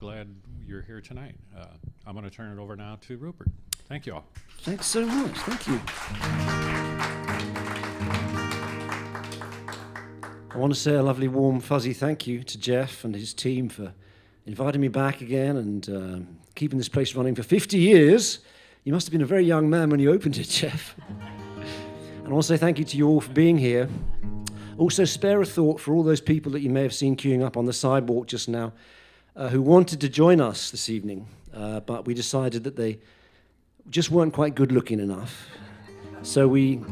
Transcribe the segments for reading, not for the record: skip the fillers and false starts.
Glad you're here tonight. I'm going to turn it over now to Rupert. Thank you all. Thanks so much. Thank you. I want to say a lovely, warm, fuzzy thank you to Jeff and his team for inviting me back again and keeping this place running for 50 years. You must have been a very young man when you opened it, Jeff. And also thank you to you all for being here. Also spare a thought for all those people that you may have seen queuing up on the sidewalk just now who wanted to join us this evening, but we decided that they just weren't quite good looking enough. So we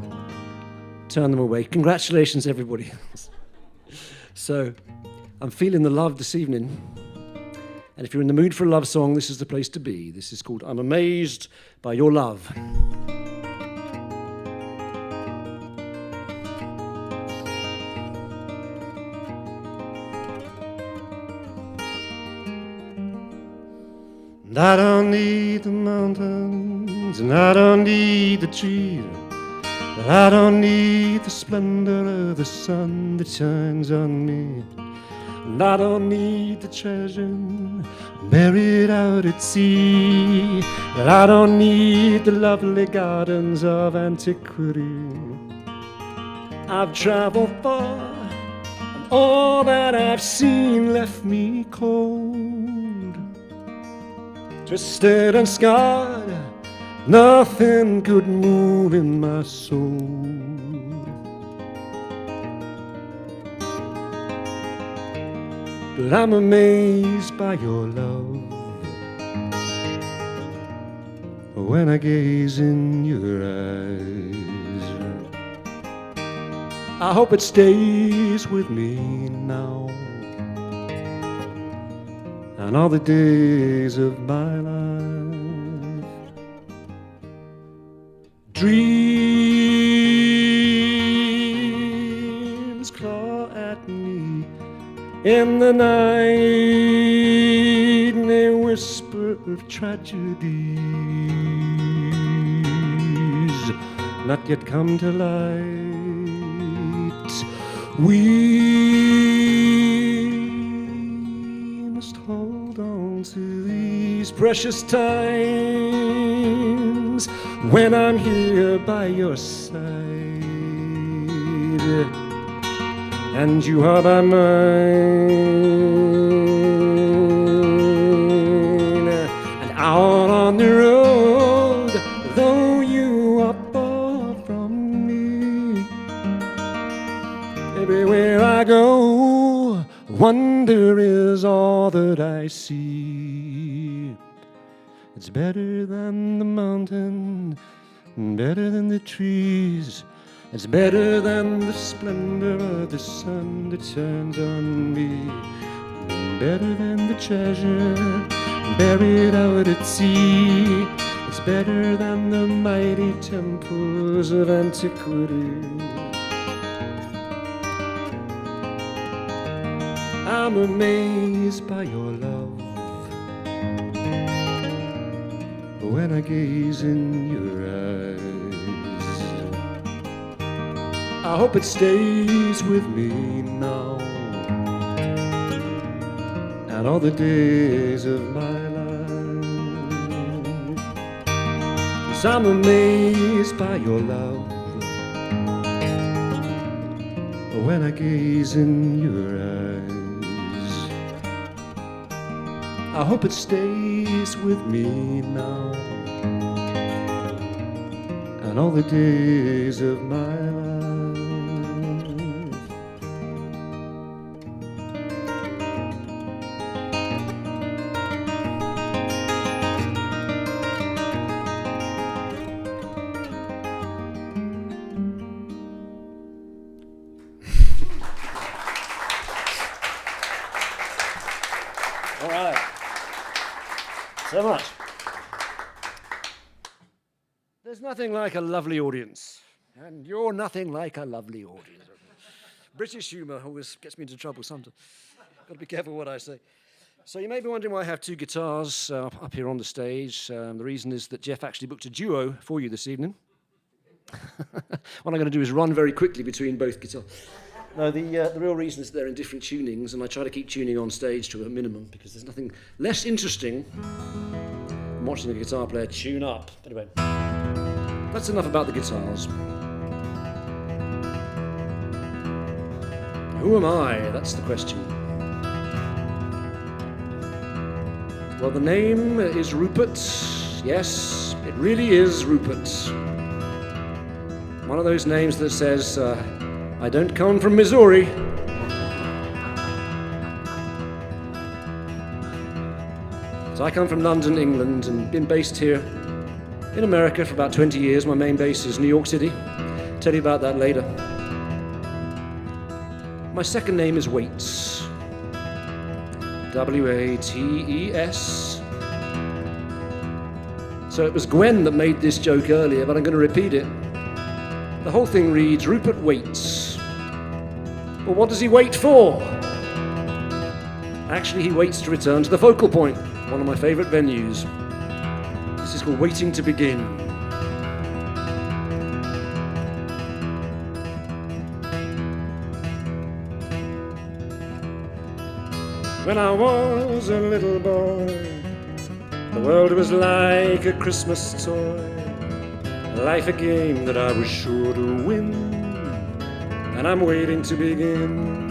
turned them away. Congratulations, everybody. So I'm feeling the love this evening. And if you're in the mood for a love song, this is the place to be. This is called I'm Amazed by Your Love. I don't need the mountains, and I don't need the trees, I don't need the splendor of the sun that shines on me, and I don't need the treasure buried out at sea, and I don't need the lovely gardens of antiquity. I've traveled far, and all that I've seen left me cold, twisted and scarred, nothing could move in my soul. But I'm amazed by your love when I gaze in your eyes. I hope it stays with me now and all the days of my life. Dreams claw at me in the night, and they whisper of tragedies not yet come to light. We must hold on to these precious times when I'm here by your side, and you are by mine. And out on the road, though you are far from me, everywhere I go, wonder is all that I see. It's better than the mountain, better than the trees. It's better than the splendor of the sun that shines on me. Better than the treasure buried out at sea. It's better than the mighty temples of antiquity. I'm amazed by your love when I gaze in your eyes. I hope it stays with me now and all the days of my life. 'Cause I'm amazed by your love when I gaze in your eyes. I hope it stays with me now and all the days of my life. All right. So much. There's nothing like a lovely audience, and you're nothing like a lovely audience. British humour always gets me into trouble sometimes. Got to be careful what I say. So you may be wondering why I have two guitars up here on the stage. The reason is that Jeff actually booked a duo for you this evening. What I'm going to do is run very quickly between both guitars. No, the real reason is they're in different tunings, and I try to keep tuning on stage to a minimum because there's nothing less interesting than watching a guitar player tune up. Anyway, that's enough about the guitars. Who am I? That's the question. Well, the name is Rupert. Yes, it really is Rupert. One of those names that says, I don't come from Missouri. So I come from London, England, and been based here in America for about 20 years. My main base is New York City. I'll tell you about that later. My second name is Wates. W-A-T-E-S. So it was Gwen that made this joke earlier, but I'm going to repeat it. The whole thing reads, Rupert Waits. Well, what does he wait for? Actually, he waits to return to the Focal Point, one of my favourite venues. This is called Waiting to Begin. When I was a little boy, the world was like a Christmas toy, life a game that I was sure to win, and I'm waiting to begin.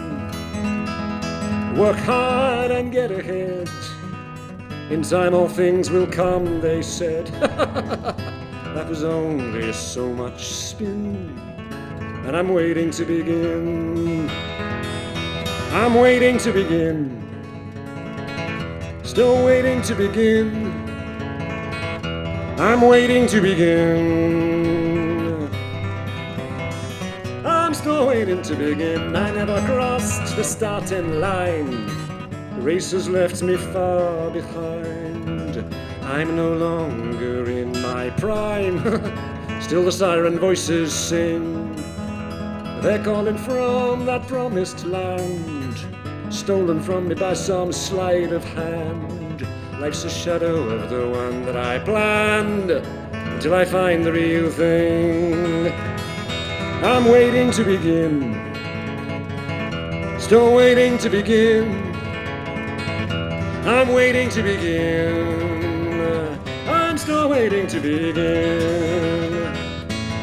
Work hard and get ahead, in time all things will come, they said. That was only so much spin, and I'm waiting to begin. I'm waiting to begin. Still waiting to begin. I'm waiting to begin. I'm still waiting to begin. I never crossed the starting line. The race has left me far behind. I'm no longer in my prime. Still the siren voices sing. They're calling from that promised land, stolen from me by some sleight of hand. Life's a shadow of the one that I planned, until I find the real thing. I'm waiting to begin. Still waiting to begin. I'm waiting to begin. I'm still waiting to begin.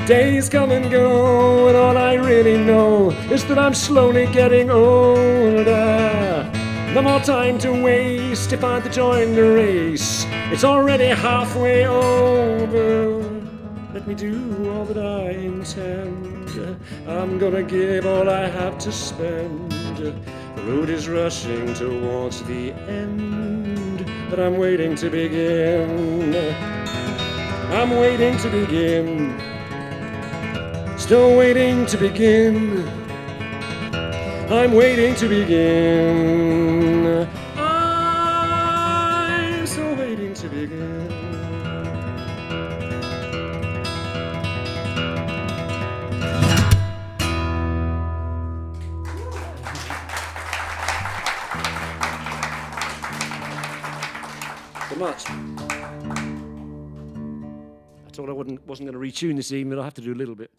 Days come and go, and all I really know is that I'm slowly getting older. No more time to waste if I'm to join the race. It's already halfway over. Let me do all that I intend. I'm gonna give all I have to spend. The road is rushing towards the end, but I'm waiting to begin. I'm waiting to begin. Still waiting to begin. I'm waiting to begin. I'm still waiting to begin. So much. I told I wasn't going to retune this evening, but I have to do a little bit.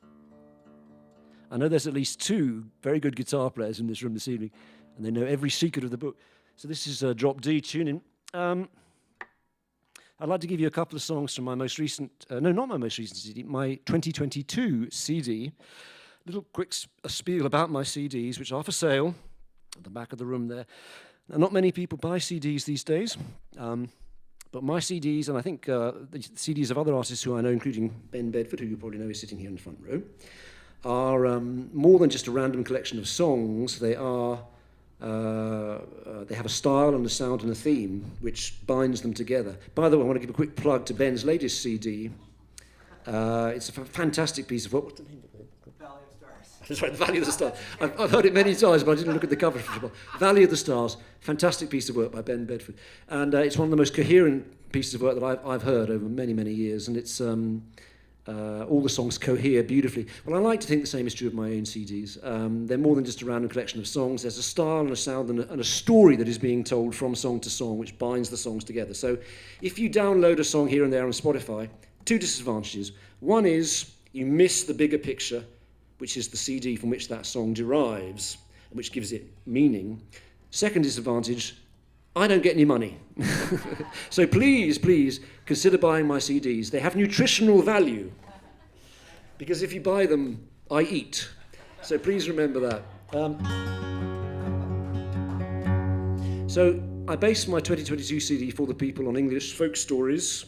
I know there's at least two very good guitar players in this room this evening, and they know every secret of the book. So this is Drop D tuning. I'd like to give you a couple of songs from my most recent, not my most recent CD, my 2022 CD. Little quick spiel about my CDs, which are for sale at the back of the room there. Now, not many people buy CDs these days, but my CDs, and I think the CDs of other artists who I know, including Ben Bedford, who you probably know is sitting here in the front row, are more than just a random collection of songs. They are they have a style and a sound and a theme which binds them together. By the way, I want to give a quick plug to Ben's latest CD. It's a fantastic piece of work. What's the name of it? Valley of Stars. That's right, the Valley of the Stars. I've heard it many times, but I didn't look at the cover for a while. Valley of the Stars, fantastic piece of work by Ben Bedford, and it's one of the most coherent pieces of work that I've heard over many, many years, and it's all the songs cohere beautifully. Well, I like to think the same is true of my own CDs. They're more than just a random collection of songs. There's a style and a sound and a story that is being told from song to song, which binds the songs together. So if you download a song here and there on Spotify, two disadvantages. One is you miss the bigger picture which is the CD from which that song derives, and which gives it meaning. Second disadvantage, I don't get any money. So please, please consider buying my CDs. They have nutritional value, because if you buy them, I eat. So please remember that. So I based my 2022 CD for the people on English folk stories,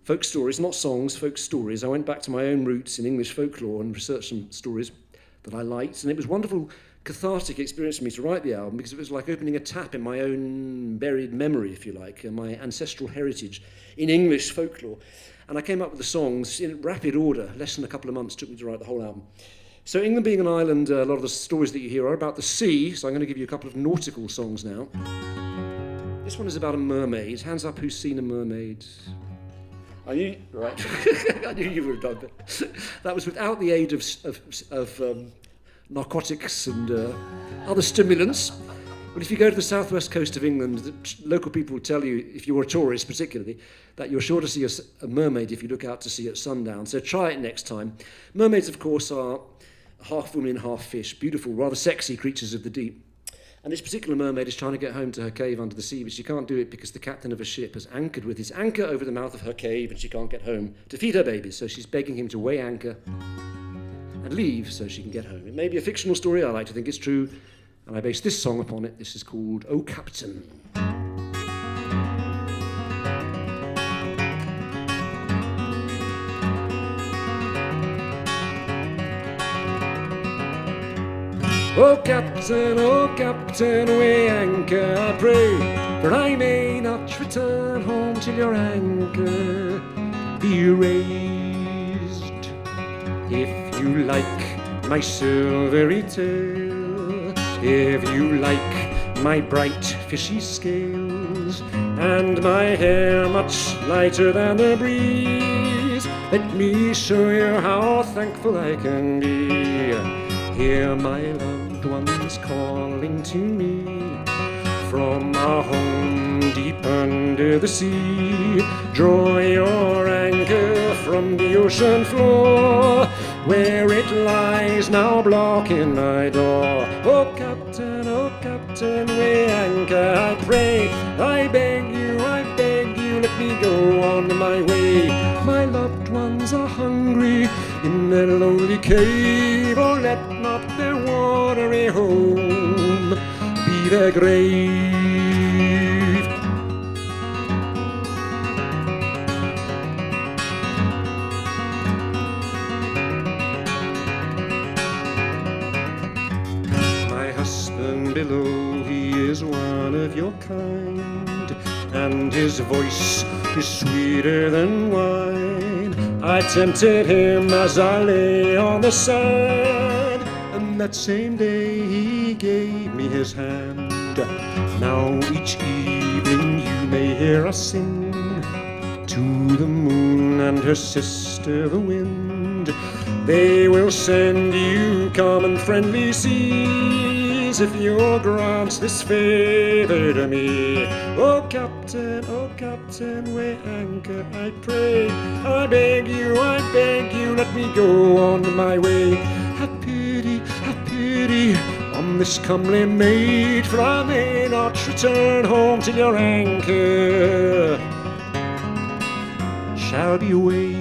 not songs, folk stories. I went back to my own roots in English folklore and researched some stories that I liked, and it was a wonderful cathartic experience for me to write the album, because it was like opening a tap in my own buried memory, if you like, and my ancestral heritage in English folklore. And I came up with the songs in rapid order. Less than a couple of months took me to write the whole album. So England being an island, a lot of the stories that you hear are about the sea, so I'm going to give you a couple of nautical songs now. This one is about a mermaid. Hands up who's seen a mermaid. I knew, right. I knew you would have done that. That was without the aid of narcotics and other stimulants. But if you go to the southwest coast of England, the local people will tell you, if you're a tourist particularly, that you're sure to see a mermaid if you look out to sea at sundown. So try it next time. Mermaids, of course, are half women, half fish, beautiful, rather sexy creatures of the deep. And this particular mermaid is trying to get home to her cave under the sea, but she can't do it because the captain of a ship has anchored with his anchor over the mouth of her cave, and she can't get home to feed her babies. So she's begging him to weigh anchor and leave so she can get home. It may be a fictional story. I like to think it's true, and I base this song upon it. This is called "O Captain." O Captain, weigh anchor, I pray, for I may not return home till your anchor be raised. If you like my silvery tail, if you like my bright fishy scales, and my hair much lighter than the breeze, let me show you how thankful I can be. Hear my loved ones calling to me from our home deep under the sea. Draw your anchor from the ocean floor, where it lies now blocking my door. Oh Captain, weigh anchor, I pray, I beg you, let me go on my way. My loved ones are hungry in their lonely cave. Oh, let not their watery home be their grave. My husband below, he is one of your kind, and his voice is sweeter than wine. I tempted him as I lay on the sand, and that same day he gave me his hand. Now each evening you may hear us sing to the moon and her sister the wind. They will send you common friendly seas if you'll grant this favor to me. Oh Captain, weigh anchor, I pray, I beg you, let me go on my way. Have pity on this comely maid, for I may not return home till your anchor shall be weighed.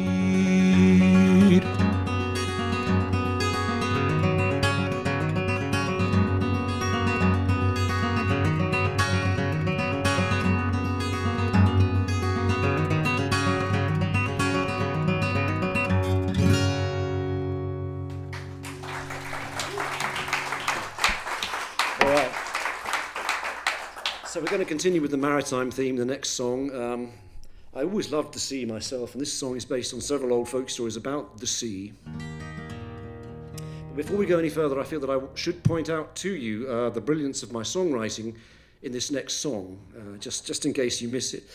So we're going to continue with the maritime theme, the next song. I always loved the sea myself, and this song is based on several old folk stories about the sea. But before we go any further, I feel that I should point out to you the brilliance of my songwriting in this next song, just in case you miss it,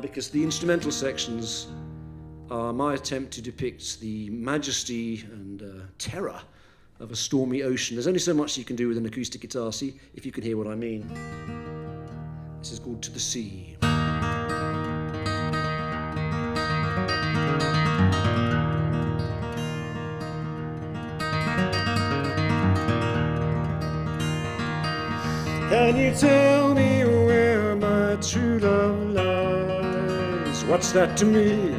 because the instrumental sections are my attempt to depict the majesty and terror of a stormy ocean. There's only so much you can do with an acoustic guitar, see if you can hear what I mean. This is called To the Sea. Can you tell me where my true love lies? What's that to me?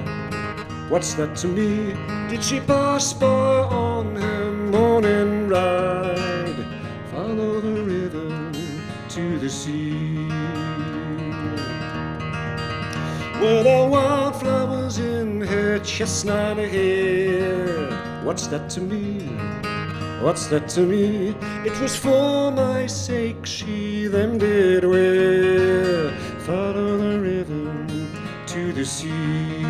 What's that to me? Did she pass by on her morning ride? Follow the river to the sea. Were there wildflowers in her chestnut hair? What's that to me? What's that to me? It was for my sake she them did wear. Follow the river to the sea.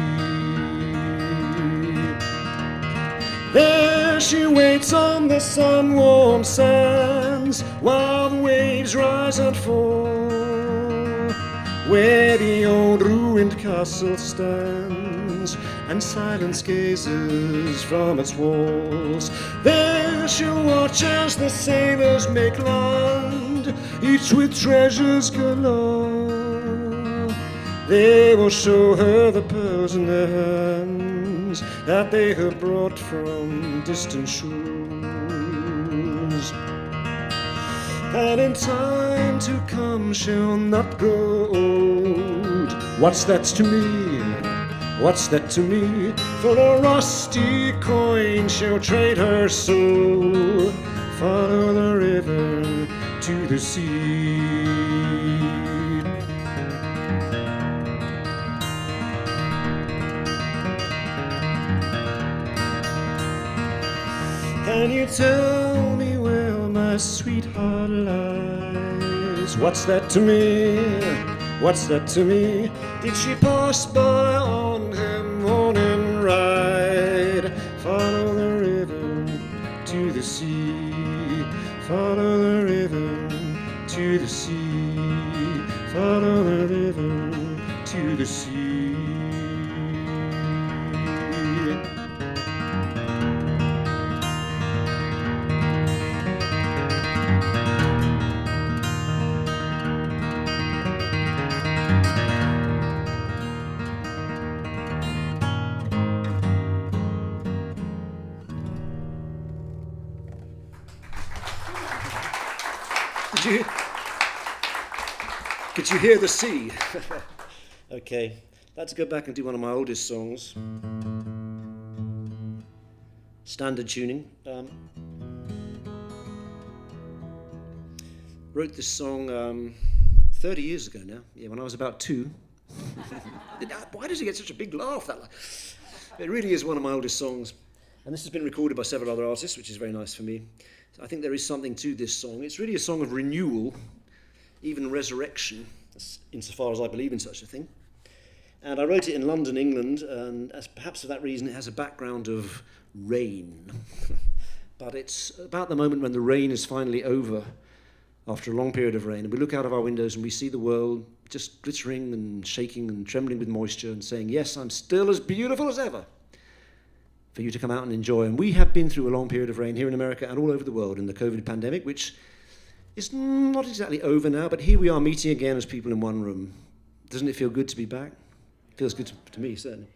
There she waits on the sun-warmed sands, while the waves rise and fall, where the old ruined castle stands, and silence gazes from its walls. There she'll watch as the sailors make land, each with treasures galore. They will show her the pearls in their hands that they have brought from distant shores. And in time to come she'll not grow old. What's that to me? What's that to me? For a rusty coin she'll trade her soul. Follow the river to the sea. Can you tell me where my sweetheart lies? What's that to me? What's that to me? Did she pass by on her morning ride? Follow the river to the sea. Follow the river to the sea. Follow the river to the sea. Could you hear the sea? Okay, let's go back and do one of my oldest songs. Standard tuning. Wrote this song 30 years ago now. Yeah, when I was about 2. Why does it get such a big laugh? It really is one of my oldest songs. And this has been recorded by several other artists, which is very nice for me. I think there is something to this song. It's really a song of renewal, even resurrection, insofar as I believe in such a thing. And I wrote it in London, England, and perhaps for that reason it has a background of rain. But it's about the moment when the rain is finally over after a long period of rain, and we look out of our windows and we see the world just glittering and shaking and trembling with moisture and saying, yes, I'm still as beautiful as ever, for you to come out and enjoy. And we have been through a long period of rain here in America and all over the world in the COVID pandemic, which is not exactly over now, but here we are meeting again as people in one room. Doesn't it feel good to be back? It feels good to me, certainly.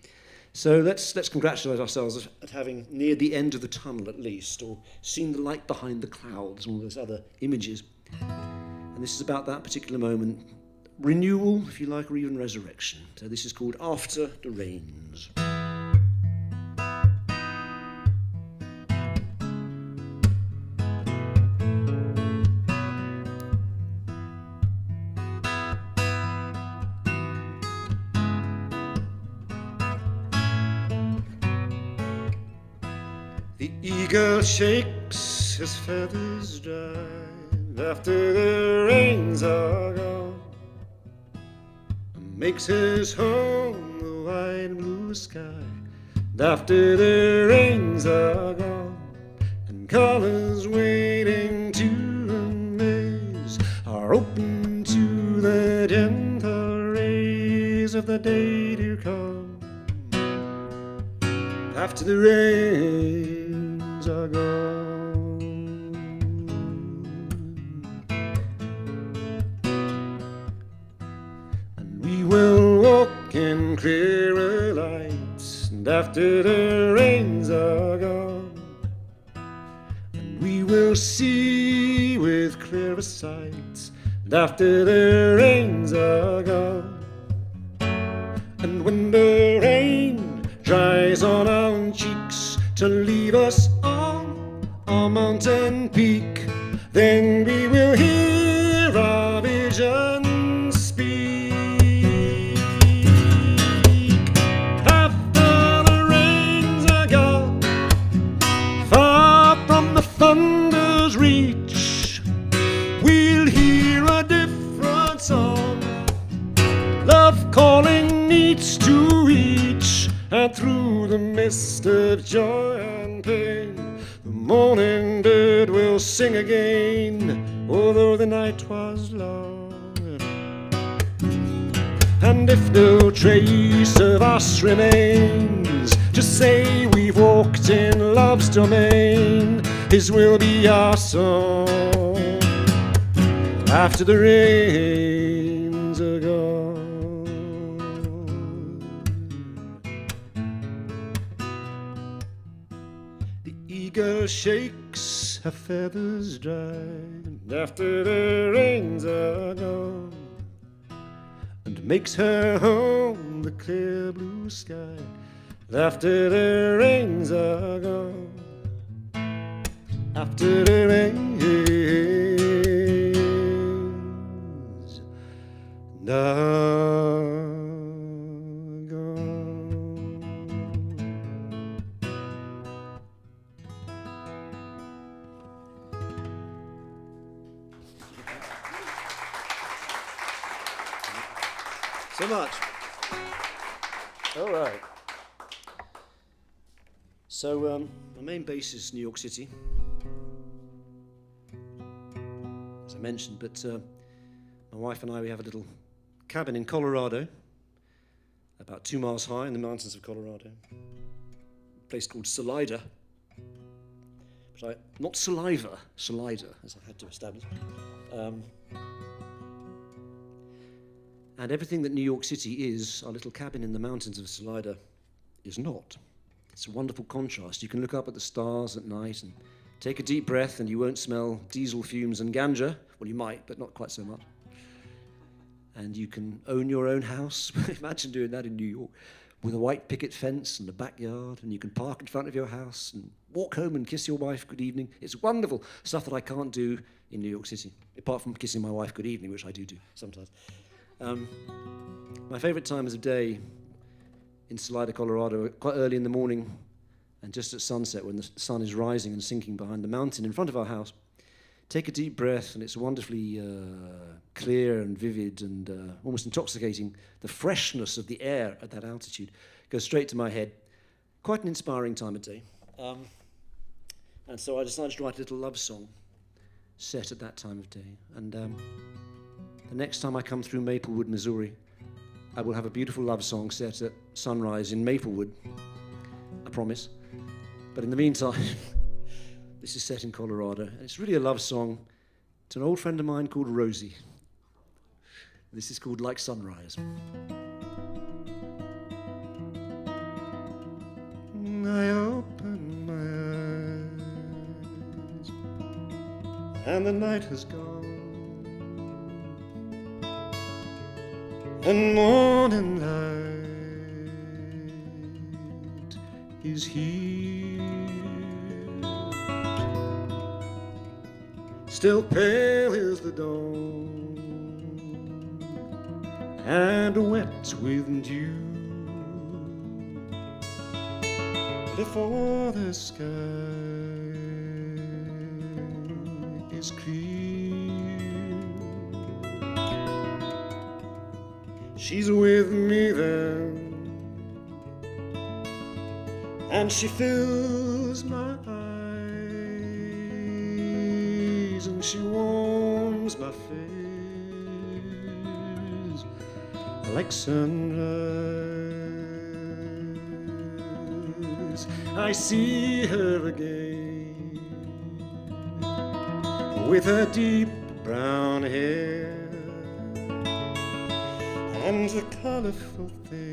So let's congratulate ourselves at having neared the end of the tunnel at least, or seen the light behind the clouds and all those other images. And this is about that particular moment. Renewal, if you like, or even resurrection. So this is called After the Rains. The eagle shakes his feathers dry after the rains are gone, and makes his home the wide blue sky after the rains are gone, and colors waiting to amaze are open to the gentle rays of the day to come after the rains are gone. And we will walk in clearer lights, and after the rains are gone, and we will see with clearer sight And after the rains are gone, and when the rain dries on our cheeks to leave us on our mountain peak, then we will hear our vision speak. After the rains are gone, far from the thunder's reach, we'll hear a different song, love calling each to each, and through the mist of joy and pain, the morning bird will sing again, although the night was long. And if no trace of us remains, just say we've walked in love's domain. His will be our song after the rains are gone. The eagle shakes her feathers dry, and after the rains are gone, and makes her home the clear blue sky. After the rains are gone, after the rains are gone. So much. All right. So my main base is New York City, as I mentioned, but my wife and I, we have a little cabin in Colorado, about 2 miles high in the mountains of Colorado, a place called Salida, not Saliva, Salida, as I had to establish. And everything that New York City is, our little cabin in the mountains of Salida is not. It's a wonderful contrast. You can look up at the stars at night and take a deep breath and you won't smell diesel fumes and ganja. Well, you might, but not quite so much. And you can own your own house. Imagine doing that in New York, with a white picket fence and a backyard, and you can park in front of your house and walk home and kiss your wife good evening. It's wonderful stuff that I can't do in New York City, apart from kissing my wife good evening, which I do sometimes. My favourite times of day in Salida, Colorado, are quite early in the morning and just at sunset when the sun is rising and sinking behind the mountain in front of our house. Take a deep breath, and it's wonderfully clear and vivid and almost intoxicating. The freshness of the air at that altitude goes straight to my head. Quite an inspiring time of day. And so I decided to write a little love song set at that time of day. And the next time I come through Maplewood, Missouri, I will have a beautiful love song set at sunrise in Maplewood, I promise. But in the meantime, this is set in Colorado, and it's really a love song to an old friend of mine called Rosie. This is called Like Sunrise. I open my eyes, and the night has gone, and morning light is here. Still pale is the dawn, and wet with dew, before the sky is clear. She's with me then, and she fills my eyes, and she warms my face like sunrise. I see her again with her deep brown hair and the colorful things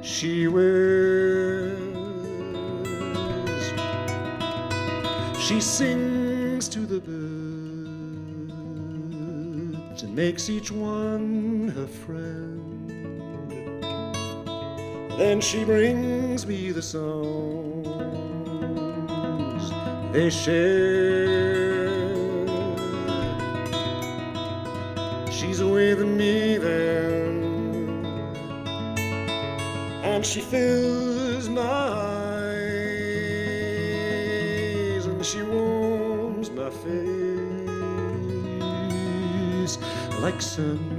she wears. She sings to the birds makes each one her friend. Then she brings me the songs they share. She's with me then, and she fills my eyes, and she warms my face like sunrise.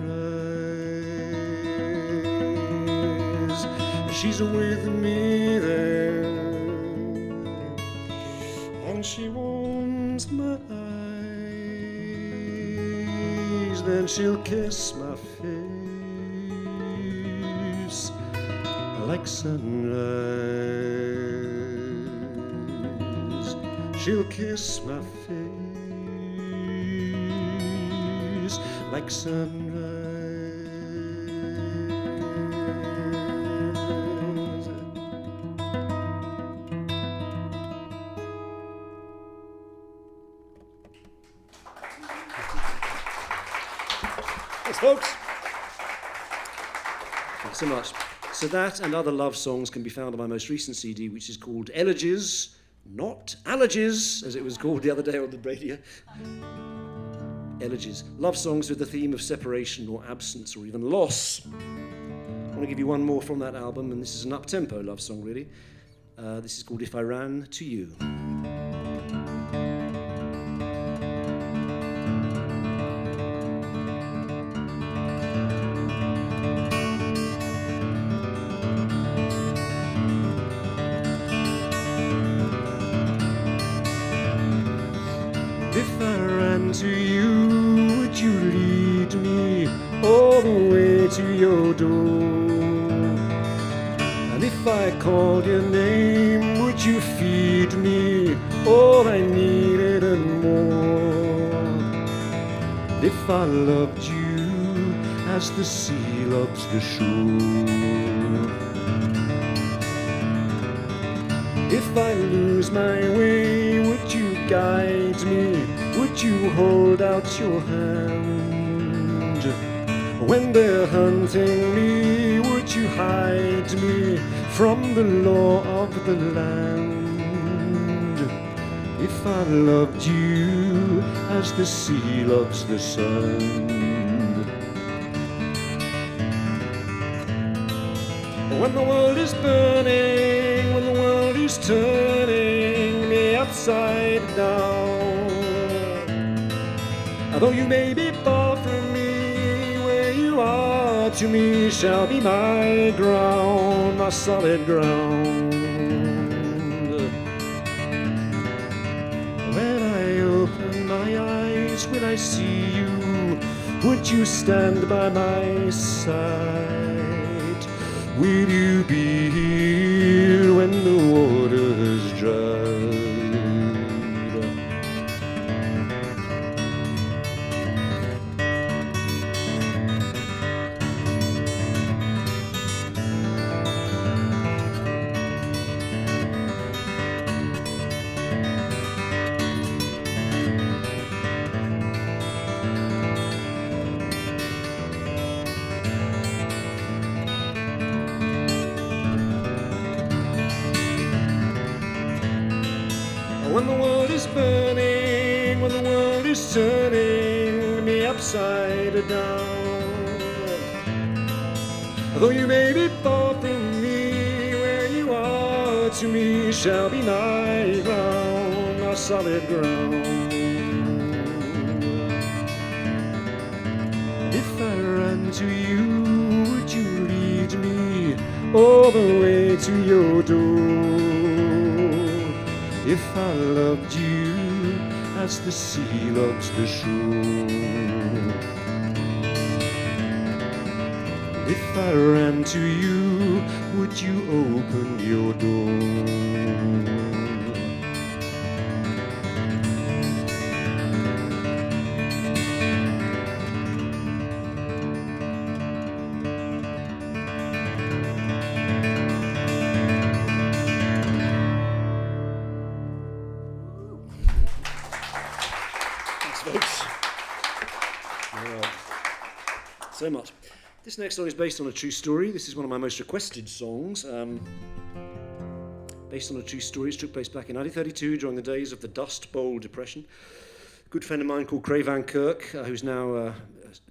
She's with me then, and she warms my eyes. Then she'll kiss my face like sunrise. She'll kiss my face like sunrise. Thanks, folks. Thanks so much. So that and other love songs can be found on my most recent CD, which is called Elegies, not Allergies, as it was called the other day on the radio. Elegies, love songs with the theme of separation or absence or even loss. I want to give you one more from that album, and this is an up-tempo love song, really. This is called If I Ran to You. If I ran to you, would you lead me all the way to your door? And if I called your name, would you feed me all I needed and more? If I loved you as the sea loves the shore, if I lose my way, would you guide me? Would you hold out your hand? When they're hunting me, would you hide me from the law of the land? If I loved you as the sea loves the sun. When the world is burning, when the world is turning me upside down, although you may be far from me, where you are to me shall be my ground, my solid ground. When I open my eyes, when I see you, would you stand by my side? Will you be here when the water's dried? When the world is burning, when the world is turning me upside down, though you may be far from me, where you are to me shall be my ground, my solid ground. If I ran to you, would you lead me all the way to your door? If I loved you as the sea loves the shore, if I ran to you, would you open your door? Folks. All right. so much. This next song is based on a true story. This is one of my most requested songs. Based on a true story. It took place back in 1932 during the days of the Dust Bowl Depression. A good friend of mine called Craig Van Kirk, who's now a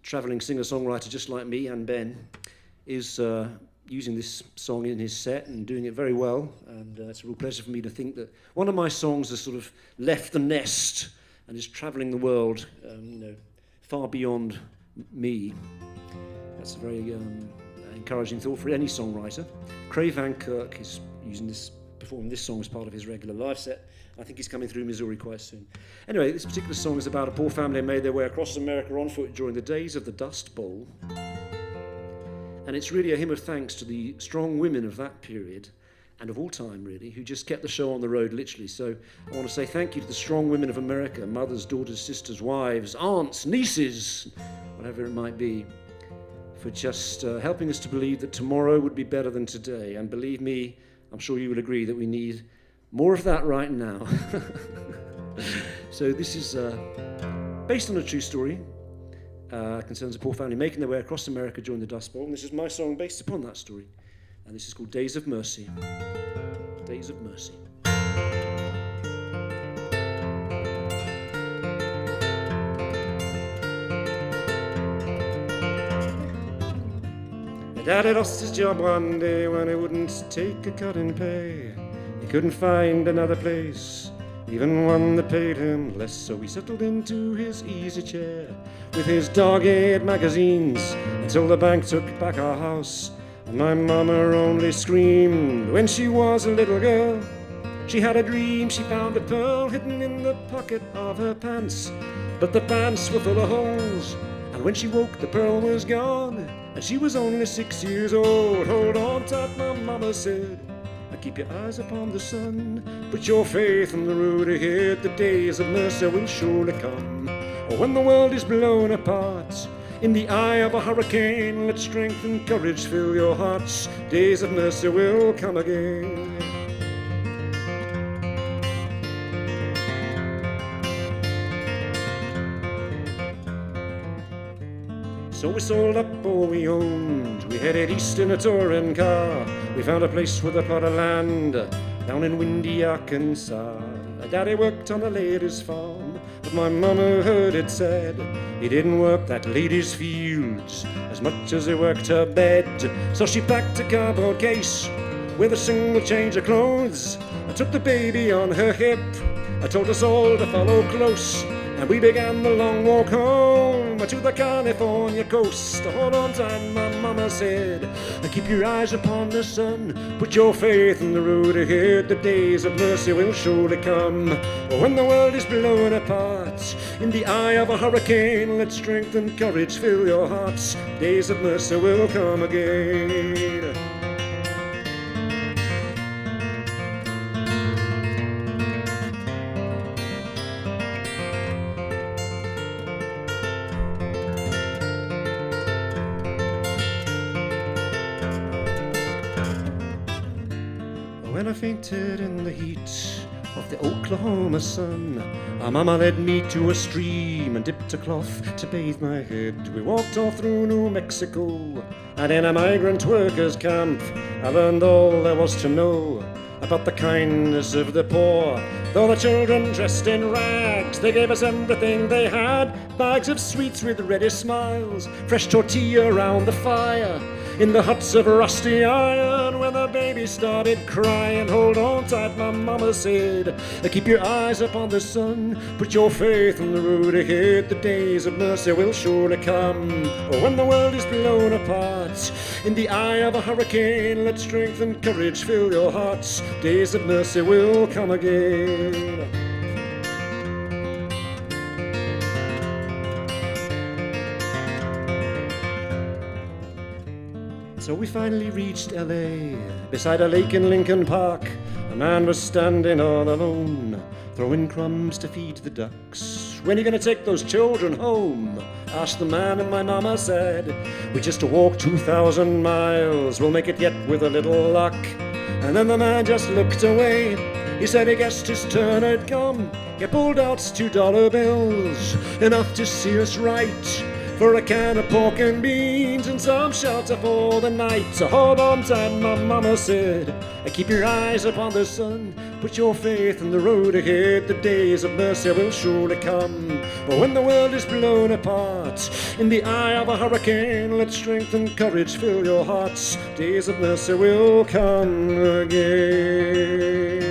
travelling singer-songwriter just like me and Ben, is using this song in his set and doing it very well. And it's a real pleasure for me to think that one of my songs has sort of left the nest and is travelling the world, far beyond me. That's a very encouraging thought for any songwriter. Craig Van Kirk is performing this song as part of his regular live set. I think he's coming through Missouri quite soon. Anyway, this particular song is about a poor family who made their way across America on foot during the days of the Dust Bowl. And it's really a hymn of thanks to the strong women of that period, and of all time really, who just kept the show on the road literally. So I want to say thank you to the strong women of America, mothers, daughters, sisters, wives, aunts, nieces, whatever it might be, for just helping us to believe that tomorrow would be better than today. And believe me, I'm sure you will agree that we need more of that right now. So this is based on a true story. Concerns a poor family making their way across America during the Dust Bowl. And this is my song based upon that story. And this is called Days of Mercy. Days of Mercy. Daddy lost his job one day when he wouldn't take a cut in pay. He couldn't find another place, even one that paid him less. So he settled into his easy chair with his dog-eared magazines until the bank took back our house. And my mama only screamed when she was a little girl. She had a dream, she found a pearl hidden in the pocket of her pants, but the pants were full of holes, and when she woke the pearl was gone, and she was only 6 years old. Hold on tight, my mama said, keep your eyes upon the sun, put your faith in the road ahead. The days of mercy will surely come. When the world is blown apart in the eye of a hurricane, let strength and courage fill your hearts. Days of mercy will come again. So we sold up all we owned, we headed east in a touring car. We found a place with a plot of land down in windy Arkansas. Daddy worked on a lady's farm, but my mama heard it said he didn't work that lady's fields as much as he worked her bed. So she packed a cardboard case with a single change of clothes. I took the baby on her hip, I told us all to follow close, and we began the long walk home to the California coast. Hold on tight, my mama said, keep your eyes upon the sun, put your faith in the road ahead. The days of mercy will surely come. When the world is blown apart in the eye of a hurricane, let strength and courage fill your hearts. Days of mercy will come again. When I fainted in the heat of the Oklahoma sun, our mama led me to a stream and dipped a cloth to bathe my head. We walked all through New Mexico, and in a migrant workers' camp I learned all there was to know about the kindness of the poor. Though the children dressed in rags, they gave us everything they had. Bags of sweets with ready smiles, fresh tortilla around the fire, in the huts of rusty iron. When the baby started crying, hold on tight, my mama said, keep your eyes upon the sun, put your faith in the road ahead. The days of mercy will surely come. When the world is blown apart in the eye of a hurricane, let strength and courage fill your hearts. Days of mercy will come again. So we finally reached LA, beside a lake in Lincoln Park. A man was standing all alone, throwing crumbs to feed the ducks. When are you gonna take those children home? Asked the man, and my mama said, we just walked 2,000 miles, we'll make it yet with a little luck. And then the man just looked away, he said he guessed his turn had come. He pulled out $2 bills, enough to see us right. for a can of pork and beans and some shelter for the night. So hold on tight, my mama said, keep your eyes upon the sun, put your faith in the road ahead. The days of mercy will surely come, but when the world is blown apart in the eye of a hurricane, let strength and courage fill your hearts. Days of mercy will come again.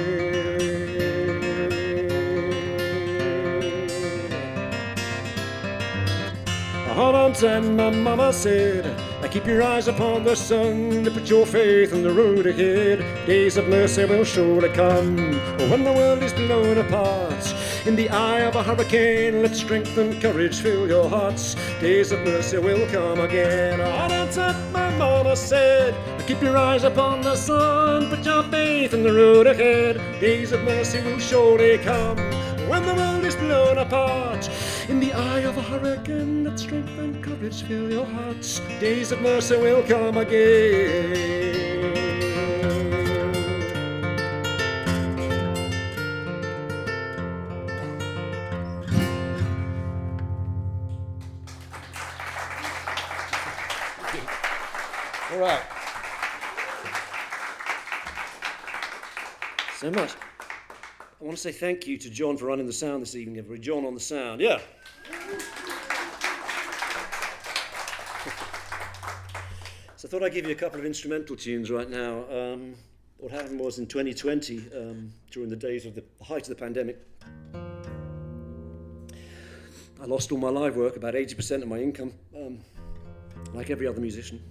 Hold on tight, my mama said, keep your eyes upon the sun, put your faith in the road ahead. Days of mercy will surely come, but when the world is blown apart in the eye of a hurricane, let strength and courage fill your hearts. Days of mercy will come again. Hold on tight, my mama said, keep your eyes upon the sun, put your faith in the road ahead. Days of mercy will surely come, when the world is blown apart in the eye of a hurricane, let strength and courage fill your hearts. Days of mercy will come again. All right. So much. I want to say thank you to John for running the sound this evening, everybody. John on the sound, yeah. So I thought I'd give you a couple of instrumental tunes right now. What happened was in 2020, during the days of the height of the pandemic, I lost all my live work, about 80% of my income, like every other musician.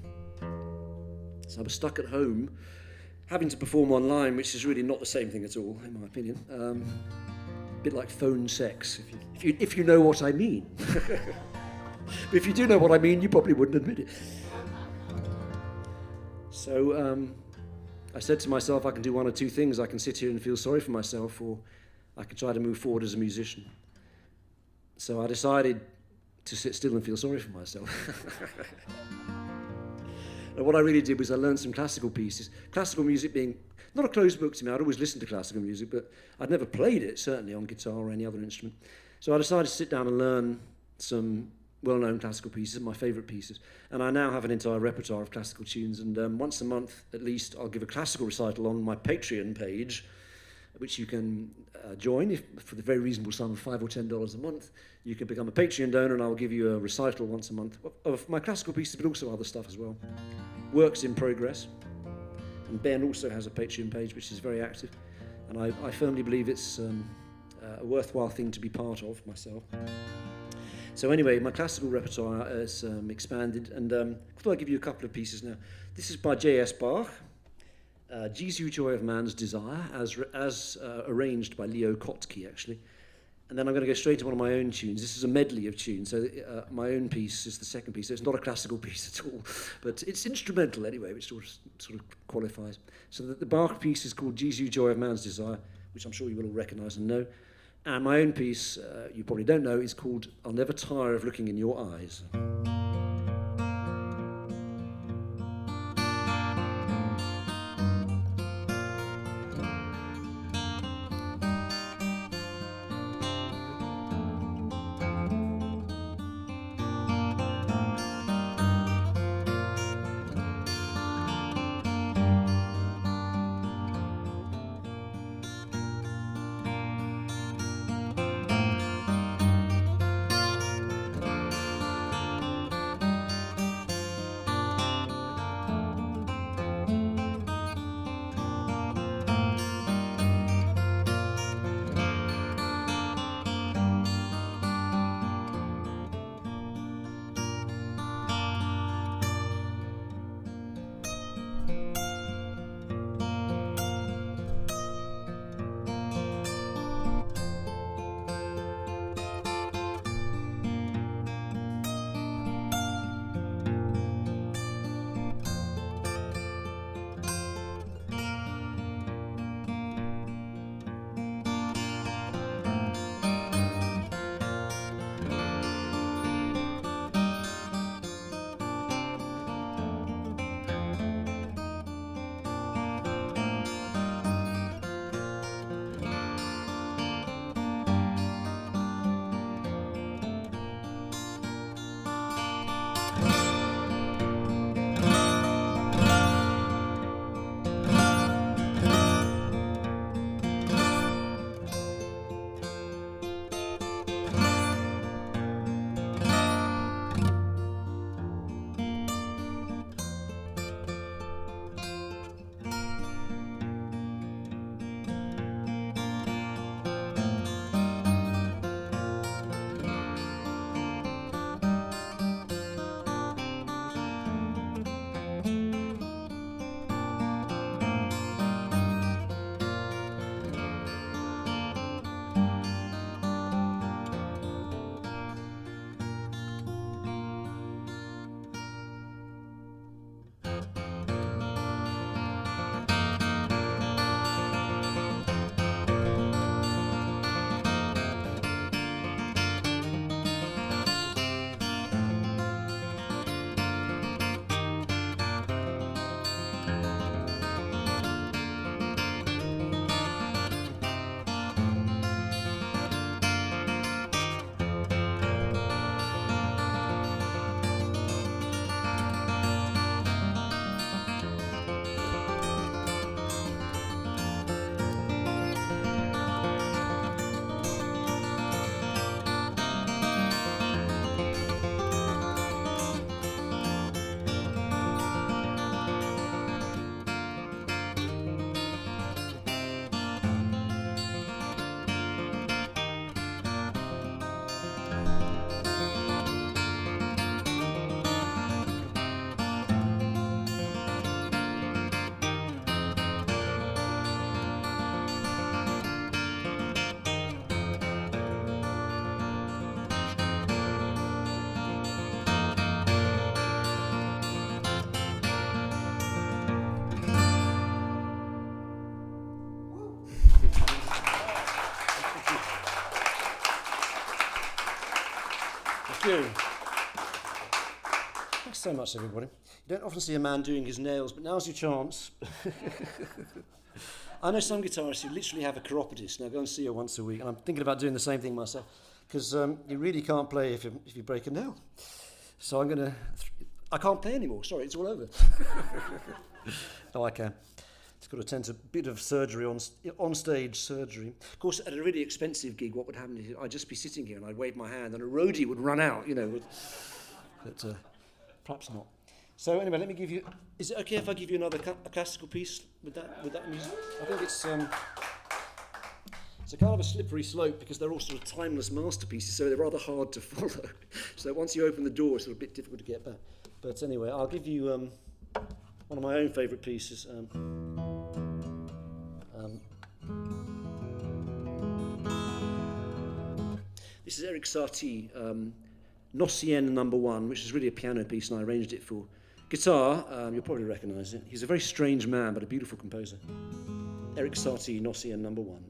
So I was stuck at home, having to perform online, which is really not the same thing at all, in my opinion. A bit like phone sex, if you know what I mean. If you do know what I mean, you probably wouldn't admit it. So I said to myself, I can do one or two things. I can sit here and feel sorry for myself, or I can try to move forward as a musician. So I decided to sit still and feel sorry for myself. And what I really did was I learned some classical pieces. Classical music being not a closed book to me. I'd always listened to classical music, but I'd never played it, certainly on guitar or any other instrument. So I decided to sit down and learn some well-known classical pieces, my favourite pieces. And I now have an entire repertoire of classical tunes. And once a month, at least, I'll give a classical recital on my Patreon page, which you can join for the very reasonable sum of $5 or $10 a month. You can become a Patreon donor, and I'll give you a recital once a month of my classical pieces, but also other stuff as well. Works in progress. And Ben also has a Patreon page, which is very active. And I firmly believe it's a worthwhile thing to be part of myself. So anyway, my classical repertoire has expanded, and I thought I'd give you a couple of pieces now. This is by J.S. Bach, Jesu Joy of Man's Desire, as arranged by Leo Kottke, actually. And then I'm going to go straight to one of my own tunes. This is a medley of tunes, so my own piece is the second piece. So it's not a classical piece at all, but it's instrumental anyway, which sort of qualifies. So the Bach piece is called Jesu Joy of Man's Desire, which I'm sure you will all recognise and know. And my own piece, you probably don't know, is called I'll Never Tire of Looking in Your Eyes. Thank you. Thanks so much, everybody. You don't often see a man doing his nails, but now's your chance. I know some guitarists who literally have a chiropodist. Now go and see her once a week, and I'm thinking about doing the same thing myself, because you really can't play if you break a nail. So I can't play anymore. Sorry, it's all over. No, I can. It's got to attend to a bit of surgery on stage surgery. Of course, at a really expensive gig, what would happen is I'd just be sitting here and I'd wave my hand, and a roadie would run out, but perhaps not. So anyway, let me give you. Is it okay if I give you another a classical piece with that music? I think it's a kind of a slippery slope because they're all sort of timeless masterpieces, so they're rather hard to follow. So once you open the door, it's sort of a bit difficult to get back. But anyway, I'll give you one of my own favourite pieces. This is Eric Satie, Nocien No. 1, which is really a piano piece, and I arranged it for guitar. You'll probably recognise it. He's a very strange man, but a beautiful composer. Eric Satie, Nocien No. 1.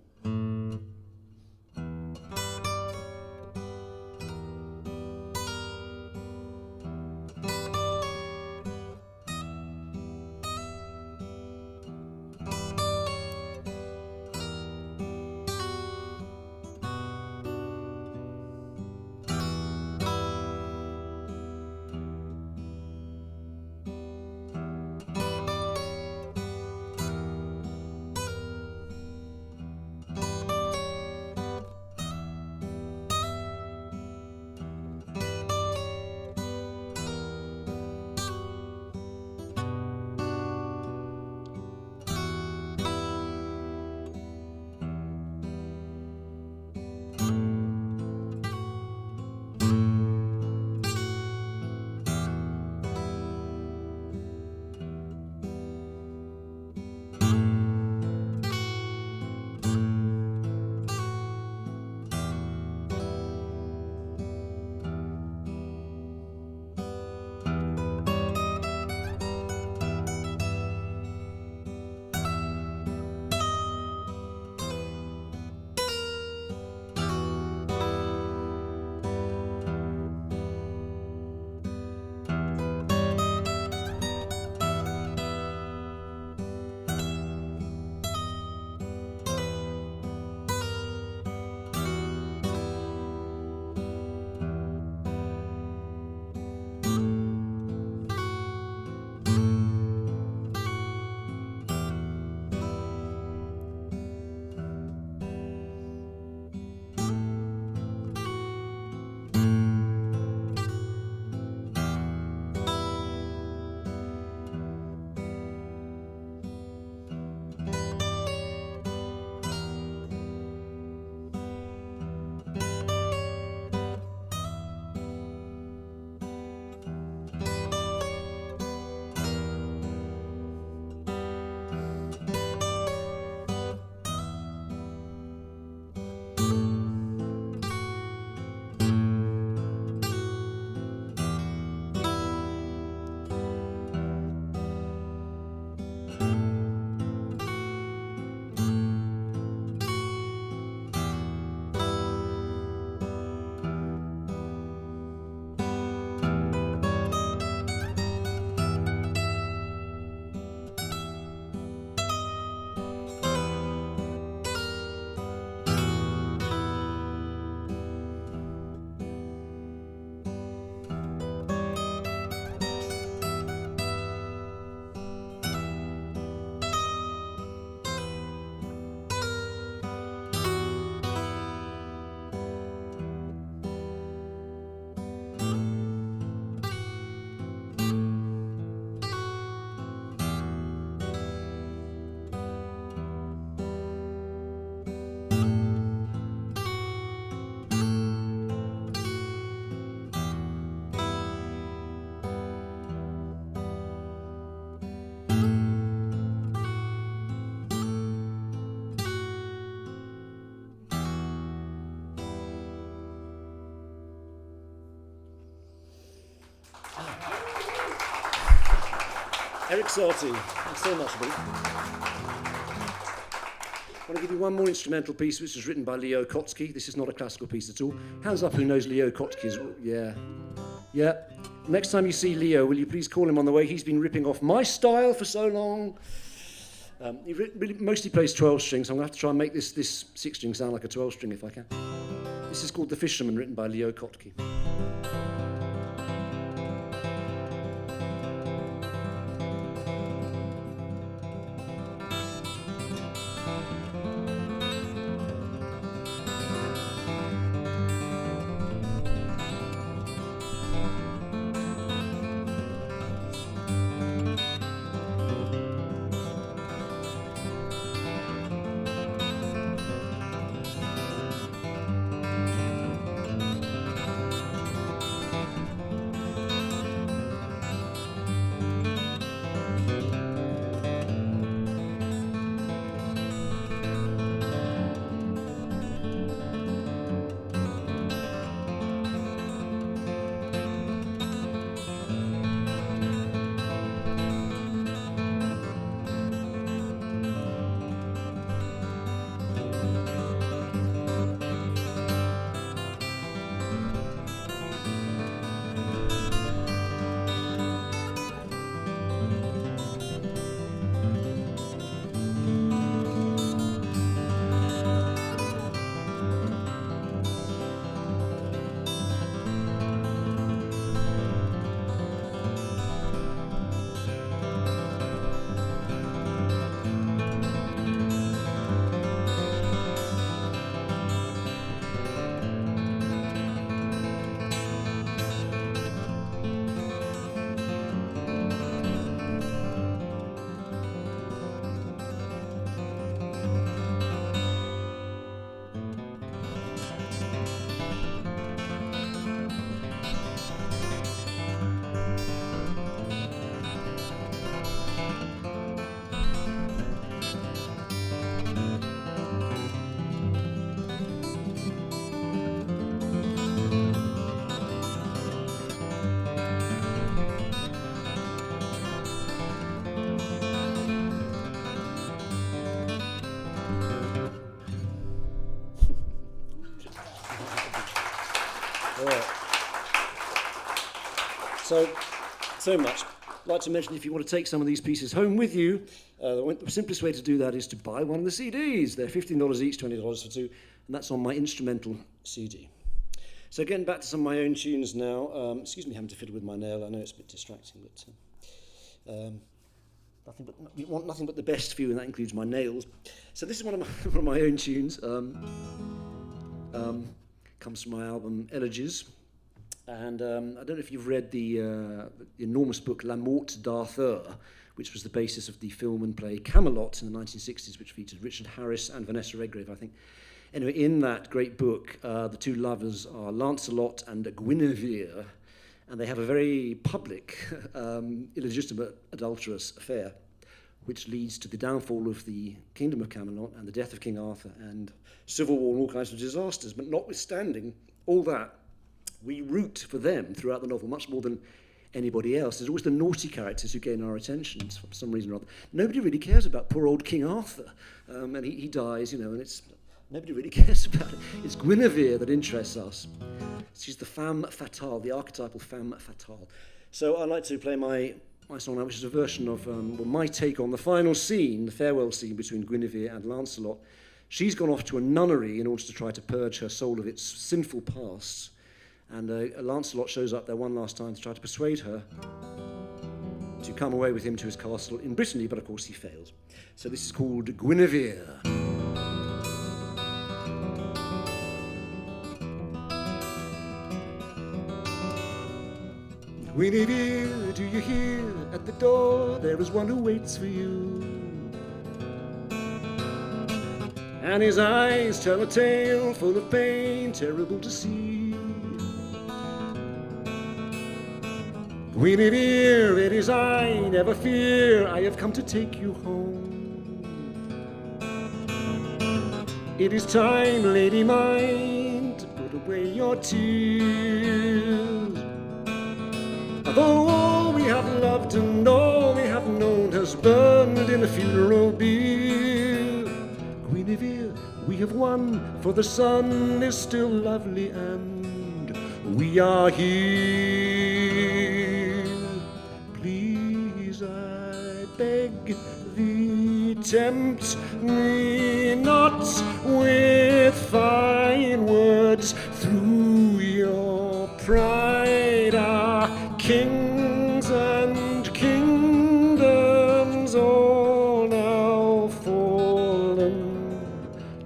Eric Satie, thanks so much, buddy. I'm going to give you one more instrumental piece, which is written by Leo Kottke. This is not a classical piece at all. Hands up who knows Leo Kottke is. Yeah. Yeah. Next time you see Leo, will you please call him on the way? He's been ripping off my style for so long. He really mostly plays 12 strings, so I'm going to have to try and make this 6-string sound like a 12-string if I can. This is called The Fisherman, written by Leo Kottke. So much. I'd like to mention, if you want to take some of these pieces home with you, the simplest way to do that is to buy one of the CDs. They're $15 each, $20 for two, and that's on my instrumental CD. So getting back to some of my own tunes now. Excuse me having to fiddle with my nail. I know it's a bit distracting, but we want nothing but the best for you, and that includes my nails. So this is one of my own tunes. Comes from my album Elegies. And I don't know if you've read the enormous book La Morte d'Arthur, which was the basis of the film and play Camelot in the 1960s, which featured Richard Harris and Vanessa Redgrave, I think. Anyway, in that great book, the two lovers are Lancelot and Guinevere, and they have a very public, illegitimate, adulterous affair, which leads to the downfall of the kingdom of Camelot and the death of King Arthur and civil war and all kinds of disasters. But notwithstanding all that, we root for them throughout the novel much more than anybody else. There's always the naughty characters who gain our attention for some reason or other. Nobody really cares about poor old King Arthur, and he dies, and nobody really cares about it. It's Guinevere that interests us. She's the femme fatale, the archetypal femme fatale. So I'd like to play my song now, which is a version of my take on the final scene, the farewell scene between Guinevere and Lancelot. She's gone off to a nunnery in order to try to purge her soul of its sinful past. And Lancelot shows up there one last time to try to persuade her to come away with him to his castle in Brittany, but of course he fails. So this is called Guinevere. Guinevere, do you hear? At the door there is one who waits for you. And his eyes tell a tale full of pain, terrible to see. Guinevere, it is I, never fear, I have come to take you home. It is time, lady mine, to put away your tears. Although all we have loved and all we have known has burned in a funeral bier, Guinevere, We have won, for the sun is still lovely and we are here. Please, I beg thee, tempt me not with fine words. Through your pride our kings and kingdoms all now fallen.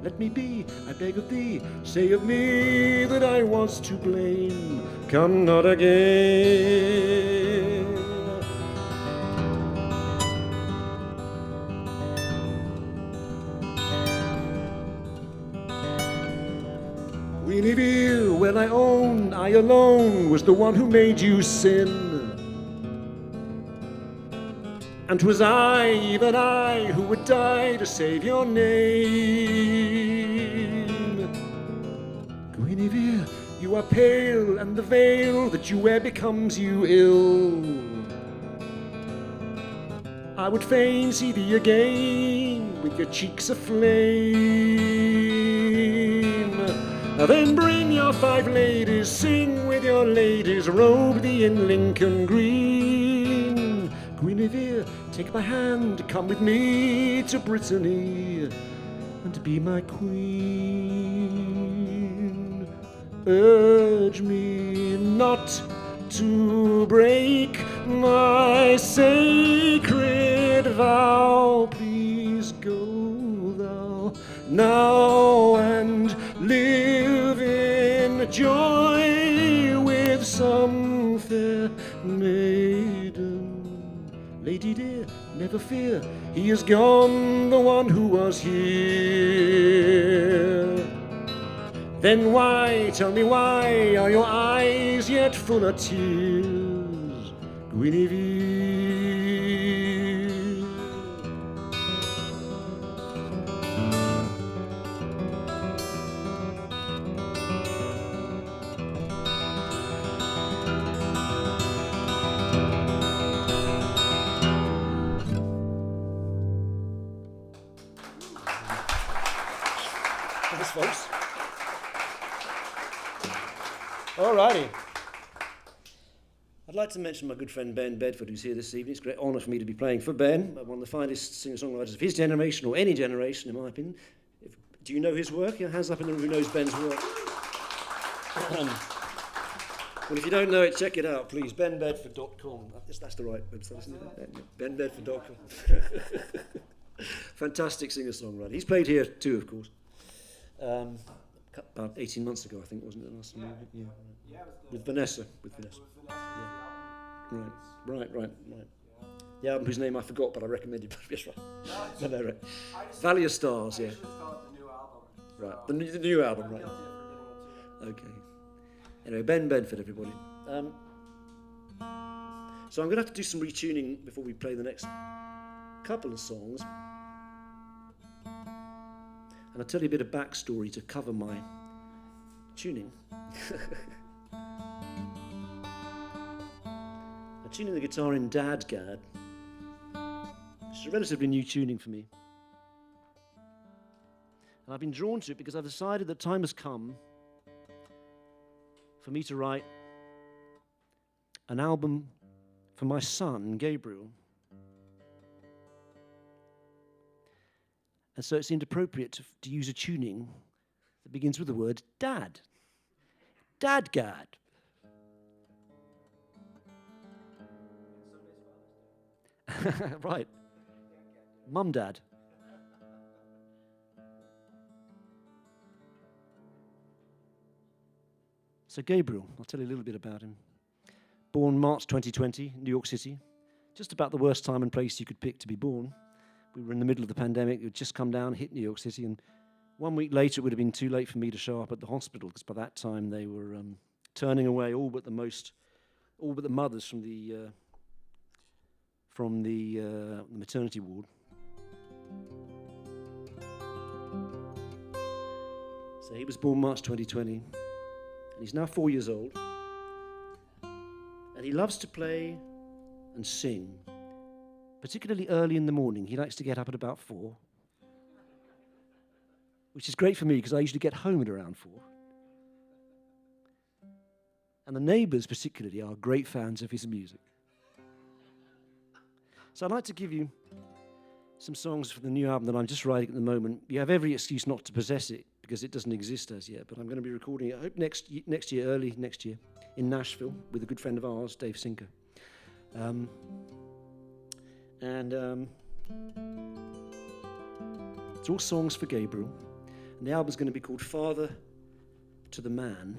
Let me be, I beg of thee, say of me that I was to blame. Come not again. Guinevere, well I own, I alone was the one who made you sin. And 'twas I, even I, who would die to save your name. Guinevere, you are pale, and the veil that you wear becomes you ill. I would fain see thee again, with your cheeks aflame. Then bring your 5 ladies, sing with your ladies, robe thee in Lincoln green. Guinevere, take my hand, come with me to Brittany, and be my queen. Urge me not to break my sacred vow. Please go thou now and live in joy with some fair maiden. Lady dear, never fear, he is gone, the one who was here. Then why, tell me why, are your eyes yet full of tears, Guinevere? Thanks, folks. All righty. I'd like to mention my good friend Ben Bedford, who's here this evening. It's a great honour for me to be playing for Ben, one of the finest singer-songwriters of his generation, or any generation, in my opinion. Do you know his work? Your hands up in the room who knows Ben's work. Well, if you don't know it, check it out, please. benbedford.com. That's the right website, isn't it? benbedford.com. Fantastic singer-songwriter. He's played here too, of course. About 18 months ago, I think, wasn't it? Last time? Yeah. With Vanessa. Yeah. Right. The album whose name I forgot, but I recommended. Yes, right. No, right. Valley of Stars, yeah. Right, the new album, right. Okay. Anyway, Ben Bedford, everybody. So I'm going to have to do some retuning before we play the next couple of songs. And I'll tell you a bit of backstory to cover my tuning. I'm tuning the guitar in Dadgad, which is a relatively new tuning for me. And I've been drawn to it because I've decided that time has come for me to write an album for my son, Gabriel. And so it seemed appropriate to use a tuning that begins with the word Dad. Dadgad. Right. Mum, Dad. So Gabriel, I'll tell you a little bit about him. Born March 2020, New York City. Just about the worst time and place you could pick to be born. We were in the middle of the pandemic. It had just come down, hit New York City, and 1 week later it would have been too late for me to show up at the hospital, because by that time they were turning away all but the mothers from the maternity ward. So he was born March 2020, and he's now 4 years old, and he loves to play and sing. Particularly early in the morning. He likes to get up at about 4. which is great for me because I usually get home at around 4. And the neighbours particularly are great fans of his music. So I'd like to give you some songs for the new album that I'm just writing at the moment. You have every excuse not to possess it because it doesn't exist as yet, but I'm going to be recording it, I hope next year, early next year, in Nashville with a good friend of ours, Dave Sinker. It's all songs for Gabriel. And the album's going to be called Father to the Man.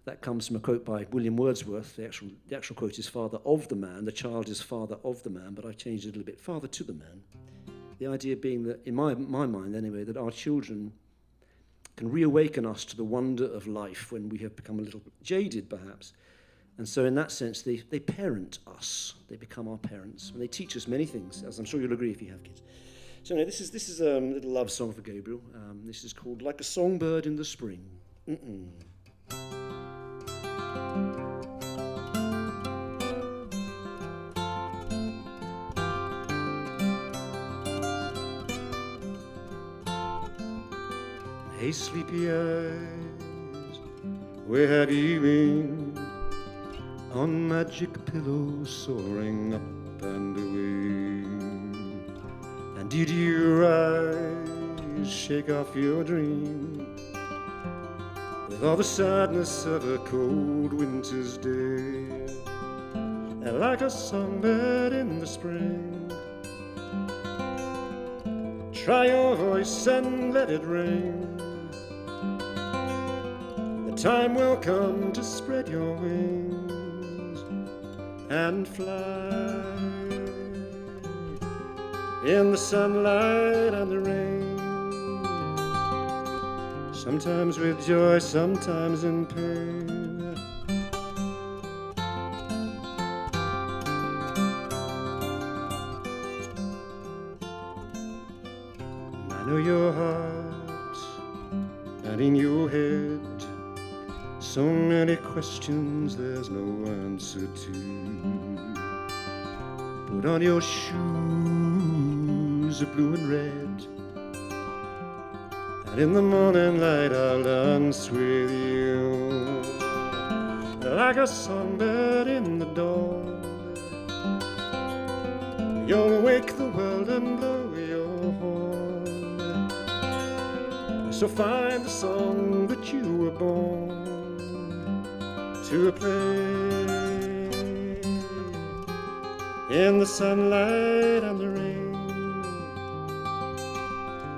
That comes from a quote by William Wordsworth. The actual quote is Father of the Man. The child is Father of the Man, but I changed it a little bit. Father to the Man. The idea being that, in my mind anyway, that our children can reawaken us to the wonder of life when we have become a little jaded, perhaps. And so in that sense, they parent us. They become our parents. And they teach us many things, as I'm sure you'll agree if you have kids. So anyway, this is a little love song for Gabriel. This is called Like a Songbird in the Spring. Hey, sleepy eyes, where have you been? On magic pillows soaring up and away. And did you rise, shake off your dream with all the sadness of a cold winter's day? And like a songbird in the spring, try your voice and let it ring. The time will come to spread your wings and fly in the sunlight and the rain. Sometimes with joy, sometimes in pain. I know your heart and in your head so many questions there's no answer to. Put on your shoes of blue and red, and in the morning light I'll dance with you. Like a songbird in the dawn, you'll awake the world and blow your horn. So find the song that you were born to play in the sunlight and the rain.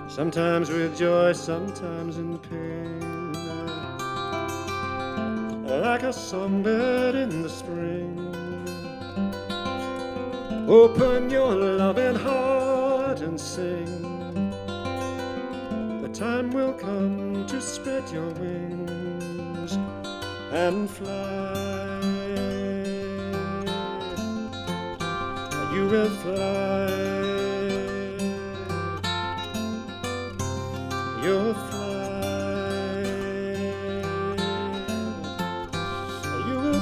Sometimes with joy, sometimes in pain. Like a songbird in the spring, open your loving heart and sing. The time will come to spread your wings and fly. You will fly. You'll fly. You will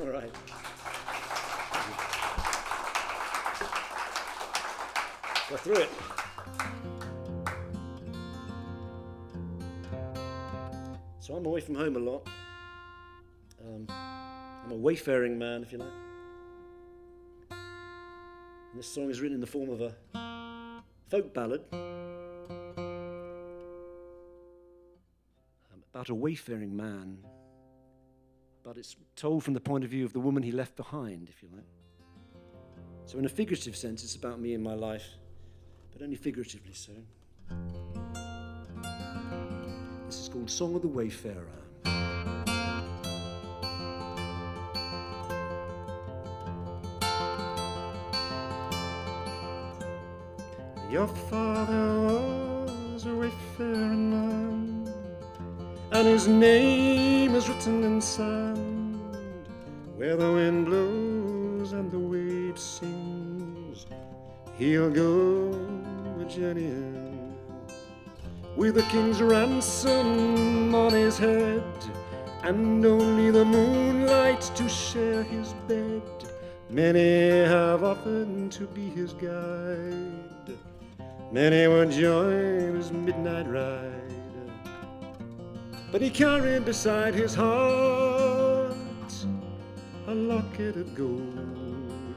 All right. Go through it. So I'm away from home a lot. I'm a wayfaring man, if you like. And this song is written in the form of a folk ballad about a wayfaring man. But it's told from the point of view of the woman he left behind, if you like. So in a figurative sense, it's about me and my life, but only figuratively so. This is called Song of the Wayfarer. Your father was a wayfaring man, and his name is written in sand. Where the wind blows and the wave sings, he'll go a-journeying with the king's ransom on his head, and only the moonlight to share his bed. Many have offered to be his guide, many would join his midnight ride, but he carried beside his heart a locket of gold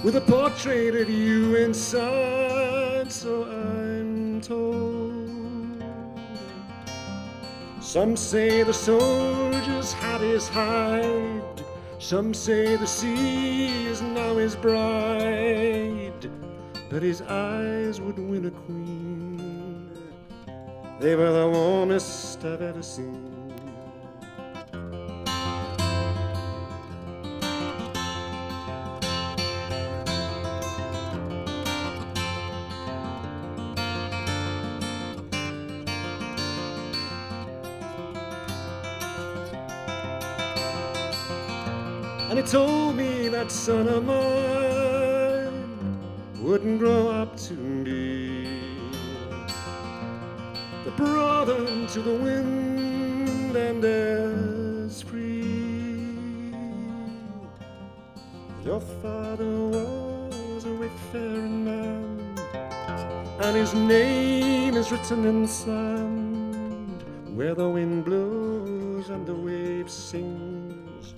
with a portrait of you inside, so I'm told. Some say the soldiers had his hide, some say the sea is now his bride, but his eyes would win a queen. They were the warmest I've ever seen. And he told me that son of mine wouldn't grow up to be the brother to the wind and as free. Your father was a wayfaring man, and his name is written in sand. Where the wind blows and the waves sings,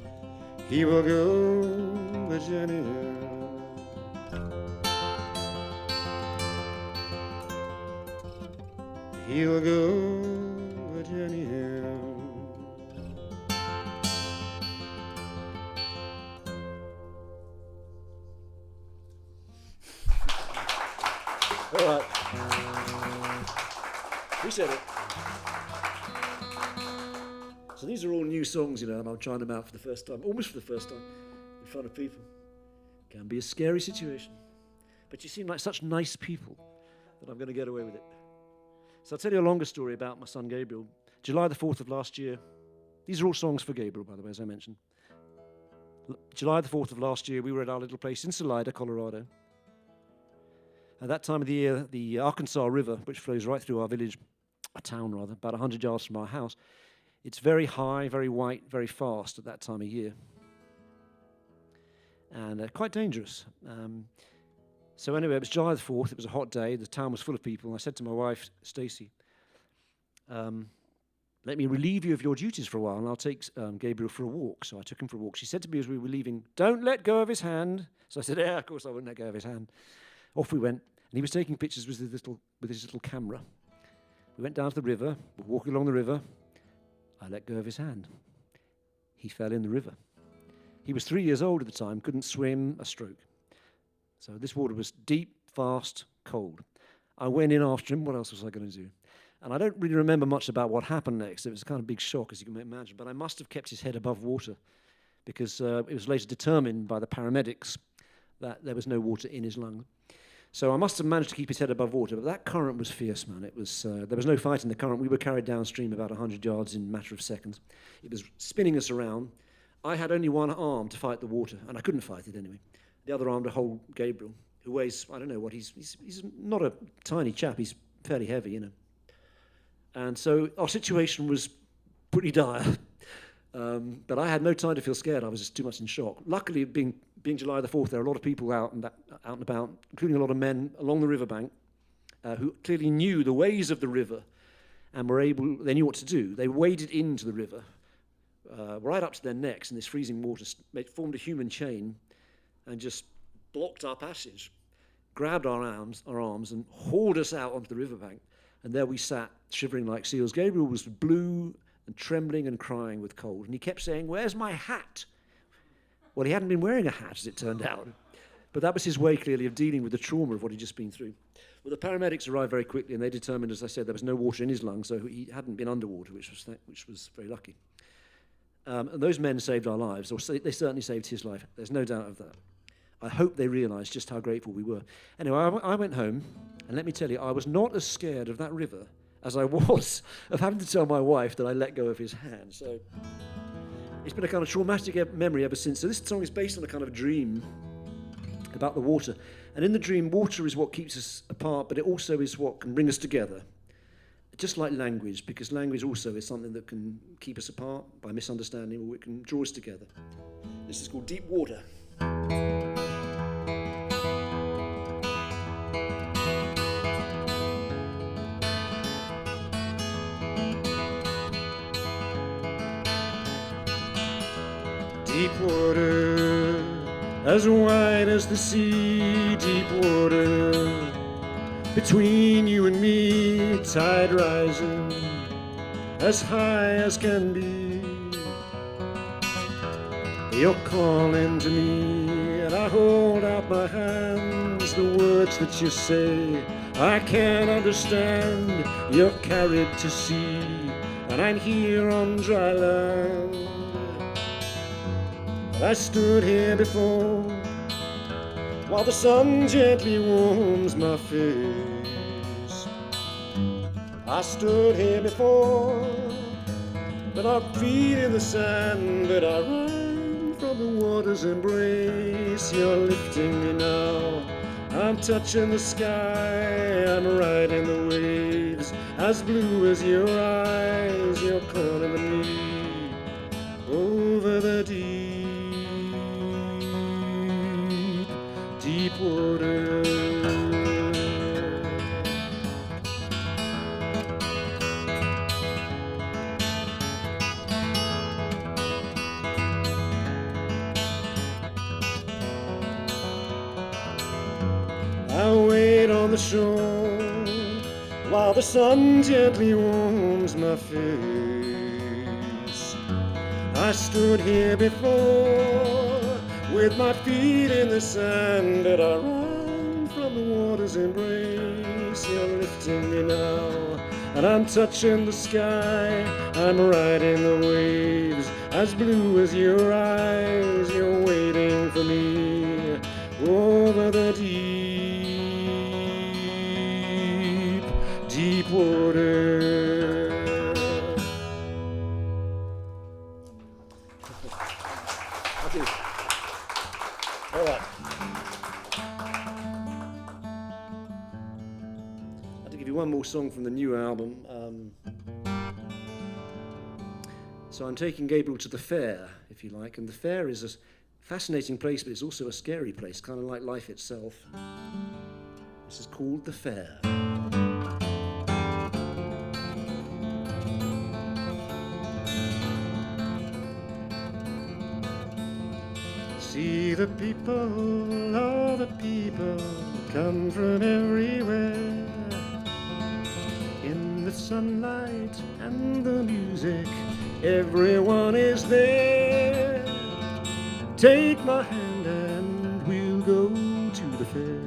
he will go a-journeying. He'll go a-journeying. All right. Who said it? So these are all new songs, and I'm trying them out for the first time, almost for the first time, in front of people. Can be a scary situation, but you seem like such nice people that I'm going to get away with it. So I'll tell you a longer story about my son Gabriel. July the 4th of last year, these are all songs for Gabriel, by the way, as I mentioned. July the 4th of last year, we were at our little place in Salida, Colorado. At that time of the year, the Arkansas River, which flows right through our village, a town rather, about 100 yards from our house, it's very high, very white, very fast at that time of year. And quite dangerous. So anyway, it was July the 4th, it was a hot day, the town was full of people, and I said to my wife, Stacey, let me relieve you of your duties for a while, and I'll take Gabriel for a walk. So I took him for a walk. She said to me as we were leaving, don't let go of his hand. So I said, yeah, of course I wouldn't let go of his hand. Off we went, and he was taking pictures with his little camera. We went down to the river, we were walking along the river. I let go of his hand. He fell in the river. He was 3 years old at the time, couldn't swim a stroke. So this water was deep, fast, cold. I went in after him. What else was I going to do? And I don't really remember much about what happened next. It was a kind of big shock, as you can imagine. But I must have kept his head above water because it was later determined by the paramedics that there was no water in his lungs. So I must have managed to keep his head above water, but that current was fierce, man. It was there was no fight in the current. We were carried downstream about 100 yards in a matter of seconds. It was spinning us around. I had only one arm to fight the water, and I couldn't fight it anyway. The other arm to hold Gabriel, who weighs, I don't know what, he's not a tiny chap. He's fairly heavy, you know. And so our situation was pretty dire. But I had no time to feel scared. I was just too much in shock. Luckily, being July the 4th, there are a lot of people out and about, including a lot of men along the riverbank who clearly knew the ways of the river and they knew what to do. They waded into the river right up to their necks in this freezing water, formed a human chain and just blocked our passage, grabbed our arms and hauled us out onto the riverbank. And there we sat, shivering like seals. Gabriel was blue and trembling and crying with cold. And he kept saying, "Where's my hat?" Well, he hadn't been wearing a hat, as it turned out. But that was his way, clearly, of dealing with the trauma of what he'd just been through. Well, the paramedics arrived very quickly, and they determined, as I said, there was no water in his lungs, so he hadn't been underwater, which was very lucky. And those men saved our lives, or they certainly saved his life. There's no doubt of that. I hope they realised just how grateful we were. Anyway, I went home, and let me tell you, I was not as scared of that river as I was of having to tell my wife that I let go of his hand. So it's been a kind of traumatic memory ever since. So this song is based on a kind of dream about the water. And in the dream, water is what keeps us apart, but it also is what can bring us together. Just like language, because language also is something that can keep us apart by misunderstanding, or it can draw us together. This is called Deep Water. Deep water, as wide as the sea, deep water, between you and me, tide rising, as high as can be. You're calling to me, and I hold out my hands, the words that you say, I can't understand, you're carried to sea, and I'm here on dry land. I stood here before, while the sun gently warms my face. I stood here before, but our feet in the sand, but I ran from the water's embrace. You're lifting me now, I'm touching the sky, I'm riding the waves, as blue as your eyes, you're calling to me, over the deep water. I wait on the shore while the sun gently warms my face. I stood here before with my feet in the sand, but I ran from the water's embrace. You're lifting me now, and I'm touching the sky. I'm riding the waves, as blue as your eyes. You're waiting for me over the deep, deep water. All right. I'll give you one more song from the new album. So I'm taking Gabriel to the fair, if you like, and the fair is a fascinating place, but it's also a scary place, kind of like life itself. This is called The Fair. See the people, all the people come from everywhere. In the sunlight and the music, everyone is there. Take my hand and we'll go to the fair.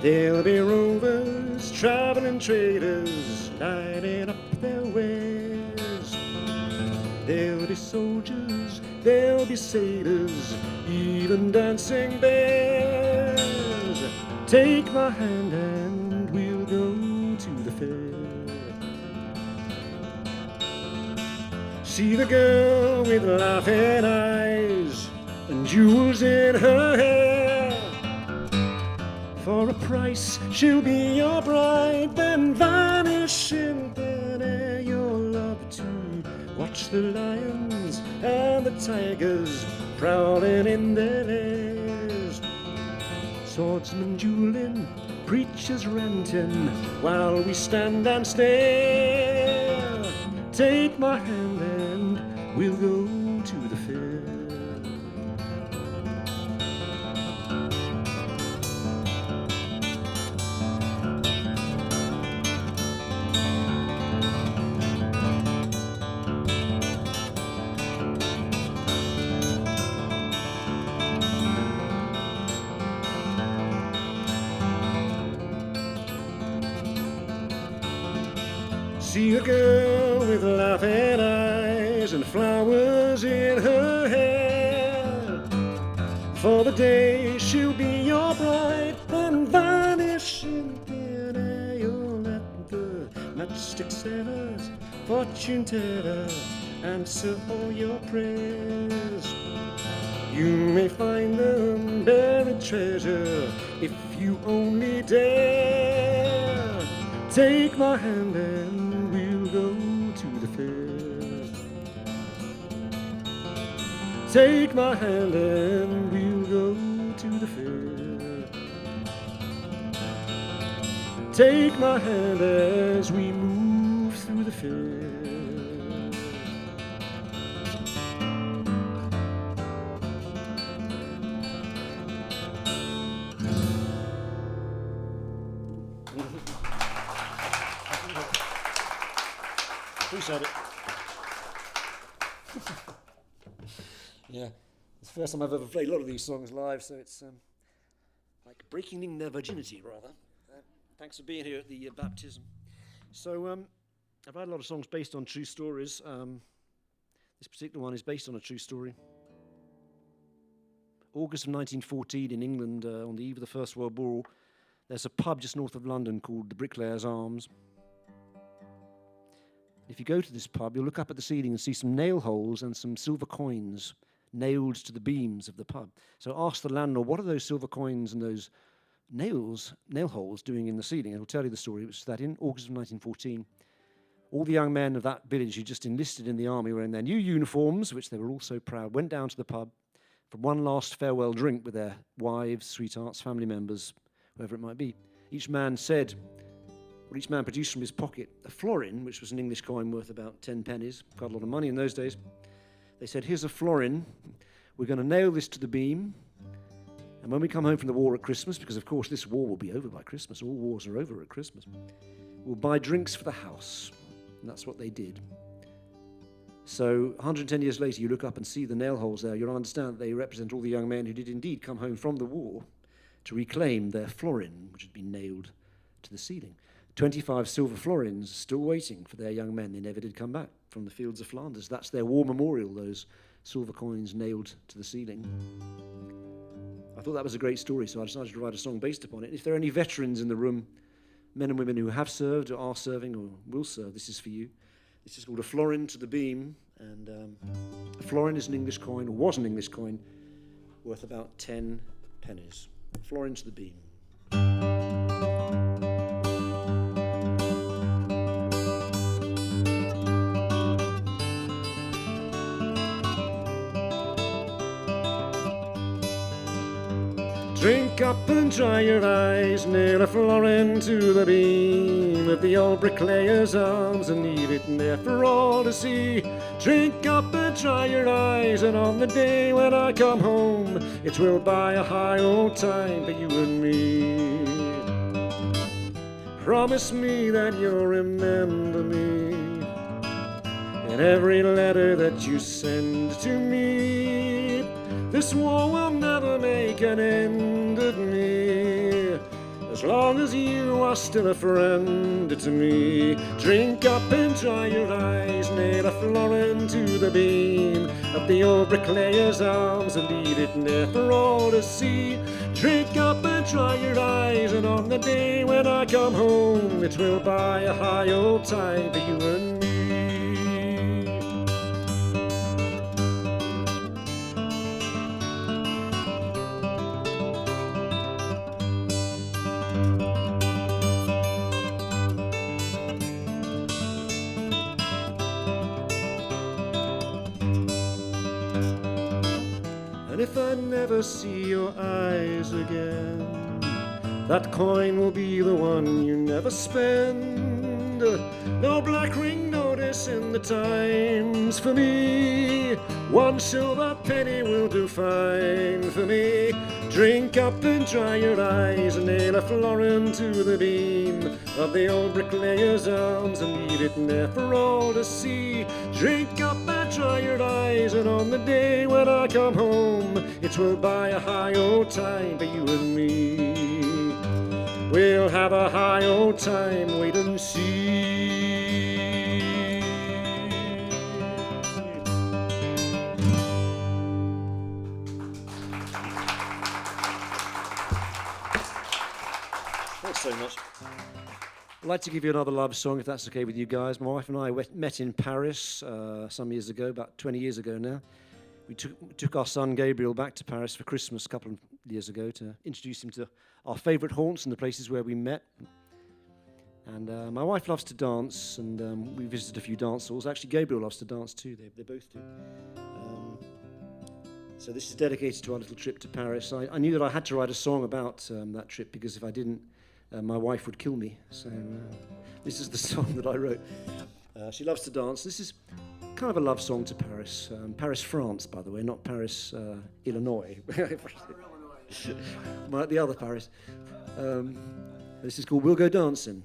There'll be rovers, traveling traders, lighting up their wares. There'll be soldiers, there'll be sailors, even dancing bears. Take my hand and we'll go to the fair. See the girl with laughing eyes and jewels in her hair. For a price she'll be your bride, then vanish in thin air. Your love to watch the lions and the tigers prowling in their lairs. Swordsmen dueling, preachers ranting, while we stand and stare. Take my hand and we'll go to the fair. See a girl with laughing eyes and flowers in her hair. For the day she'll be your bride, then vanish in thin mystic sailors, fortune tellers, answer all your prayers. You may find them buried treasure if you only dare. Take my hand and we'll go to the fair. Take my hand and we'll go to the fair. Take my hand as we move through the fair. Appreciate it. Yeah, it's the first time I've ever played a lot of these songs live, so it's like breaking their virginity, rather. Thanks for being here at the baptism. So I've had a lot of songs based on true stories. This particular one is based on a true story. August of 1914 in England, on the eve of the First World War, there's a pub just north of London called the Bricklayer's Arms. If you go to this pub, you'll look up at the ceiling and see some nail holes and some silver coins nailed to the beams of the pub. So ask the landlord, what are those silver coins and those nail holes doing in the ceiling? And he'll tell you the story. It was that in August of 1914, all the young men of that village who just enlisted in the army were in their new uniforms, which they were all so proud, went down to the pub for one last farewell drink with their wives, sweethearts, family members, whoever it might be. Each man said, what each man produced from his pocket, a florin, which was an English coin worth about 10 pennies, quite a lot of money in those days. They said, here's a florin, we're going to nail this to the beam, and when we come home from the war at Christmas, because of course this war will be over by Christmas, all wars are over at Christmas, we'll buy drinks for the house. And that's what they did. So 110 years later, you look up and see the nail holes there, you'll understand that they represent all the young men who did indeed come home from the war to reclaim their florin, which had been nailed to the ceiling. 25 silver florins still waiting for their young men. They never did come back from the fields of Flanders. That's their war memorial, those silver coins nailed to the ceiling. I thought that was a great story, so I decided to write a song based upon it. If there are any veterans in the room, men and women who have served or are serving or will serve, this is for you. This is called a florin to the beam, and a florin is an English coin, or was an English coin, worth about 10 pennies. A florin to the beam. Drink up and dry your eyes, nail a florin to the beam of the old bricklayer's arms and leave it there for all to see. Drink up and dry your eyes, and on the day when I come home, it will buy a high old time for you and me. Promise me that you'll remember me in every letter that you send to me. This war will never make an end of me, as long as you are still a friend to me. Drink up and dry your eyes, nail a florin to the beam of the old bricklayer's arms and leave it there for all to see. Drink up and dry your eyes, and on the day when I come home, it will buy a high old time for you and me. If I never see your eyes again, that coin will be the one you never spend. No black ring notice in the Times for me. One silver penny will do fine for me. Drink up and dry your eyes, and nail a florin to the beam of the old bricklayer's arms and leave it there for all to see. Drink up and dry your eyes, and on the day when I come home, it will buy a high old time for you and me. We'll have a high old time, wait and see. Thanks so much. I'd like to give you another love song, if that's okay with you guys. My wife and I met in Paris some years ago, about 20 years ago now. We took our son Gabriel back to Paris for Christmas a couple of years ago to introduce him to our favourite haunts and the places where we met. And my wife loves to dance, and we visited a few dance halls. Actually, Gabriel loves to dance too. They both do. So this is dedicated to our little trip to Paris. I knew that I had to write a song about that trip, because if I didn't, my wife would kill me. So this is the song that I wrote. She loves to dance. This is kind of a love song to Paris. Paris, France, by the way, not Paris, Illinois. The other Paris. This is called We'll Go Dancing.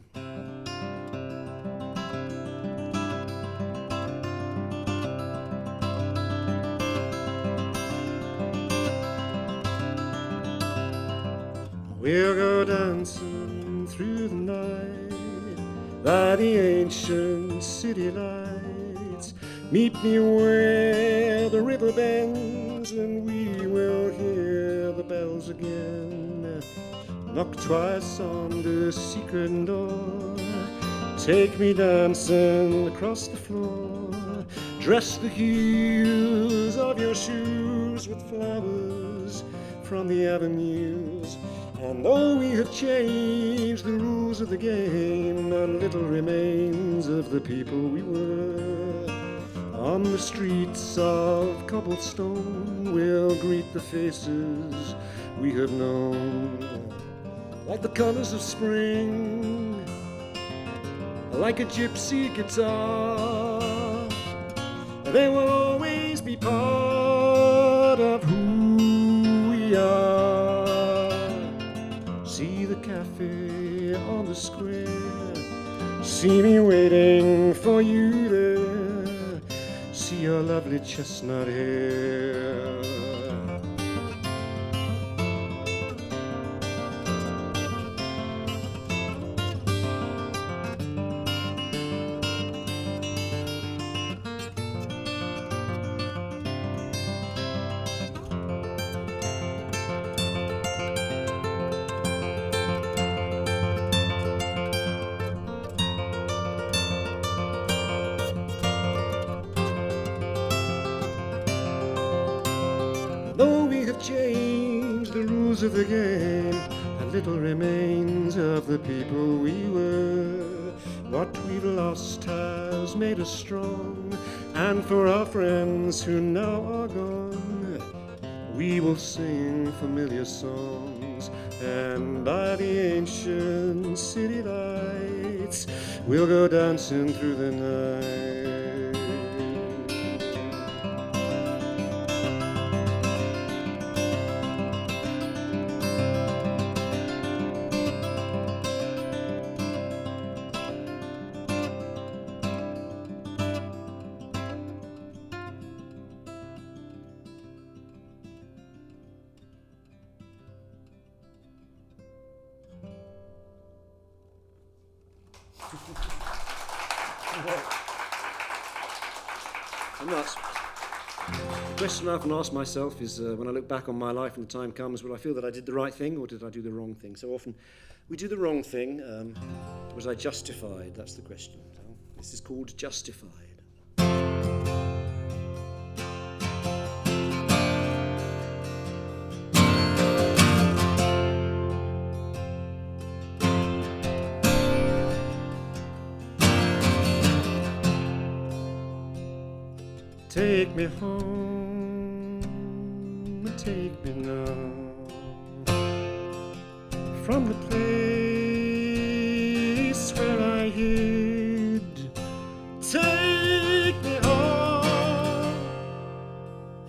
We'll go dancing through the night by the ancient city lights. Meet me where the river bends, and we will hear the bells again. Knock twice on the secret door. Take me dancing across the floor. Dress the heels of your shoes with flowers from the avenues. And though we have changed the rules of the game, a little remains of the people we were. On the streets of cobblestone, we'll greet the faces we have known. Like the colors of spring, like a gypsy guitar, they will always be part of who we are. See the cafe on the square, see me waiting for you there, see your lovely chestnut hair. Though we have changed the rules of the game, a little remains of the people we were. What we've lost has made us strong, and for our friends who now are gone, we will sing familiar songs. And by the ancient city lights, we'll go dancing through the night. I'm nuts. The question I often ask myself is, when I look back on my life and the time comes, will I feel that I did the right thing, or did I do the wrong thing? So often we do the wrong thing. Was I justified? That's the question. So this is called Justified. Take me home, take me now, from the place where I hid. Take me home,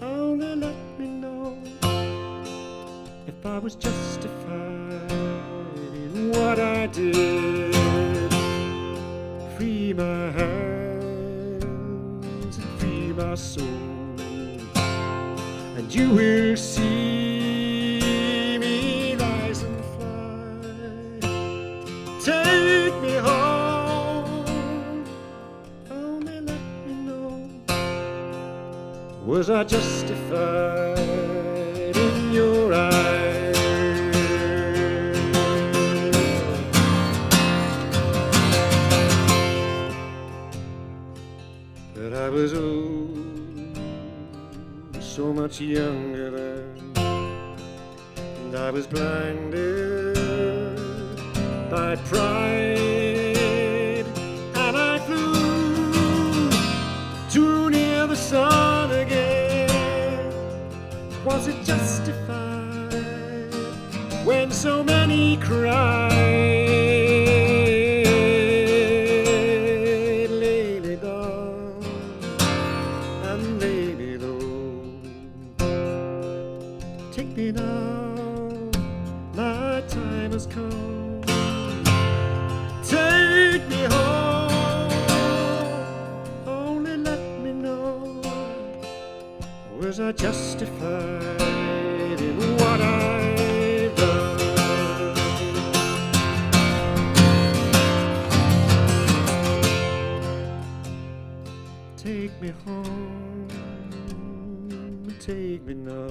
only let me know if I was justified in what I did. Free my hand, my soul, and you will see me rise and fly. Take me home, only let me know, was I justified in your eyes? much younger then, and I was blinded by pride, and I flew too near the sun again. Was it justified when so many cried? Lay me down and lay me low. Take me now, my time has come. Take me home, only let me know, was I justified in what I've done? Take me home, take me now,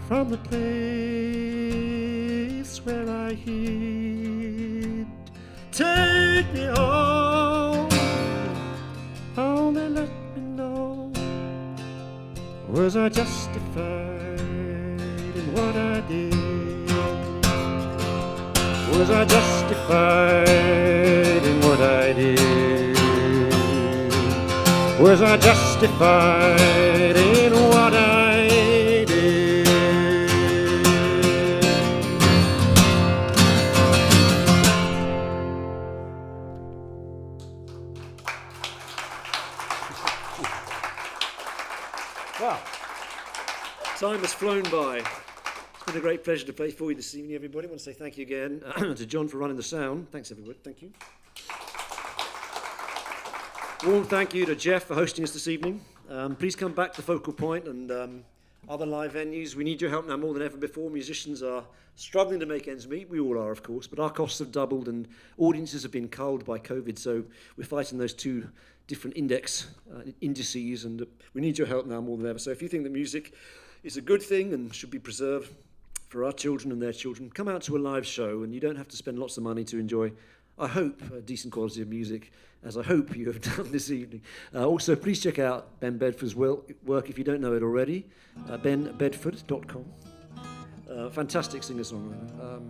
from the place where I hid. Take me home, only let me know, was I justified in what I did? Was I justified in what I did? Was I justified in what I did? Wow, time has flown by. It's been a great pleasure to play for you this evening, everybody. I want to say thank you again to John for running the sound. Thanks, everybody. Thank you. Warm thank you to Jeff for hosting us this evening. Please come back to Focal Point and other live venues. We need your help now more than ever before. Musicians are struggling to make ends meet. We all are, of course, but our costs have doubled and audiences have been culled by COVID, so we're fighting those two different indices, and we need your help now more than ever. So if you think that music is a good thing and should be preserved for our children and their children, come out to a live show, and you don't have to spend lots of money to enjoy, I hope, a decent quality of music, as I hope you have done this evening. Also, please check out Ben Bedford's work if you don't know it already, benbedford.com. Fantastic singer-songwriter.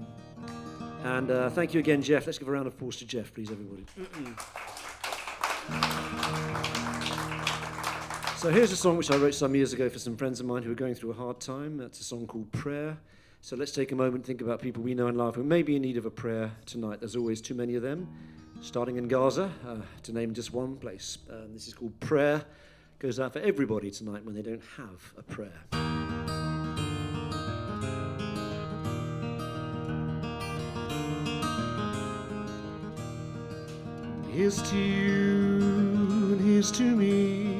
And thank you again, Jeff. Let's give a round of applause to Jeff, please, everybody. So here's a song which I wrote some years ago for some friends of mine who are going through a hard time. That's a song called Prayer. So let's take a moment and think about people we know and love who may be in need of a prayer tonight. There's always too many of them, starting in Gaza, to name just one place. This is called Prayer. Goes out for everybody tonight when they don't have a prayer. Here's to you, and here's to me,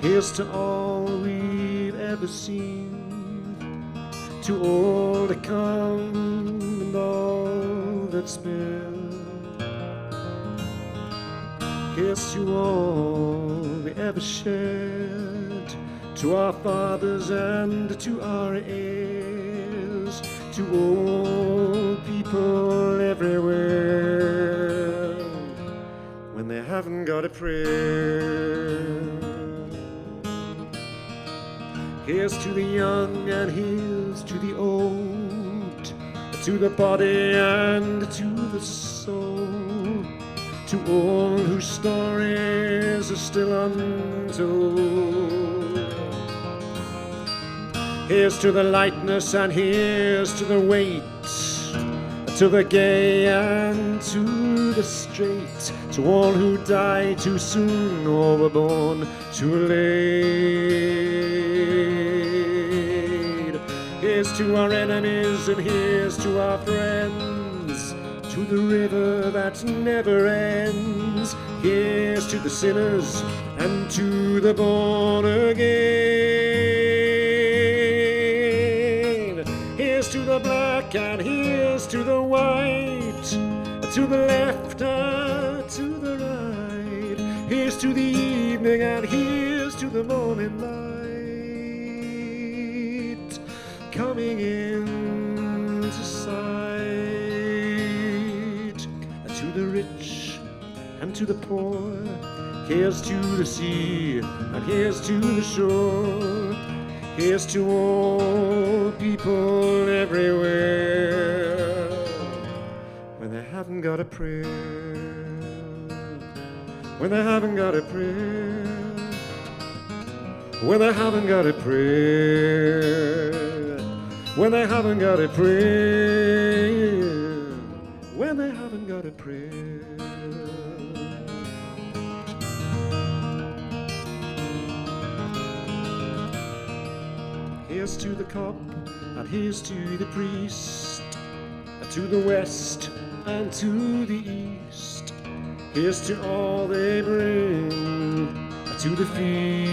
here's to all we've ever seen, to all to come and all that's been. Here's to all we ever shared, to our fathers and to our heirs, to all people everywhere, when they haven't got a prayer. Here's to the young and here's to the old, to the body and to the soul, to all whose stories are still untold. Here's to the lightness and here's to the weight, to the gay and to the straight, to all who die too soon or were born too late. Here's to our enemies and here's to our friends, to the river that never ends. Here's to the sinners and to the born again. Here's to the black and here's to the white, to the left and to the right. Here's to the evening and here's to the morning light, coming into sight. To the rich and to the poor, Here's to the sea, and here's to the shore. Here's to all people everywhere. When they haven't got a prayer, when they haven't got a prayer, when they haven't got a prayer, when they haven't got a prayer, when they haven't got a prayer. Here's to the cock, and here's to the priest, and to the west and to the east. Here's to all they bring, and to the feast.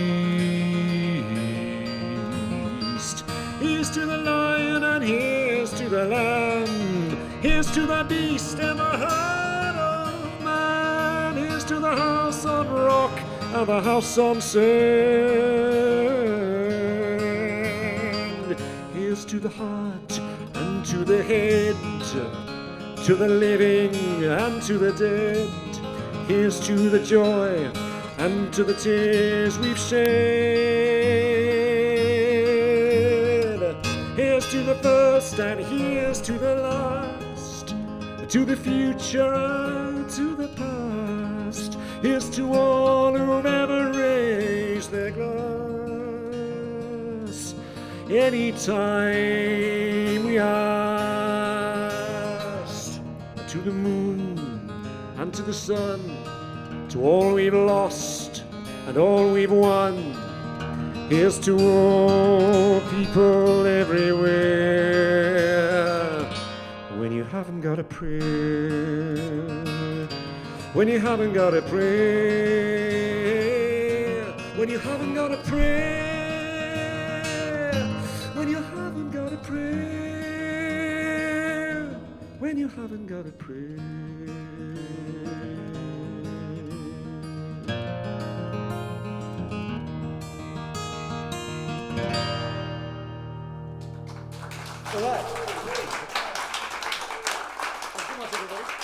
Here's to the lion, and here's to the lamb. Here's to the beast and the heart of man. Here's to the house on rock and the house on sand. Here's to the heart and to the head, to the living and to the dead. Here's to the joy and to the tears we've shed. Here's to the first and here's to the last, to the future and to the past. Here's to all who've ever raised their glass. Anytime we asked, to the moon and to the sun, to all we've lost and all we've won. Here's to all people everywhere. When you haven't got a prayer, when you haven't got a prayer, when you haven't got a prayer, when you haven't got a prayer, when you haven't got a prayer. All right. Thanks so much, everybody.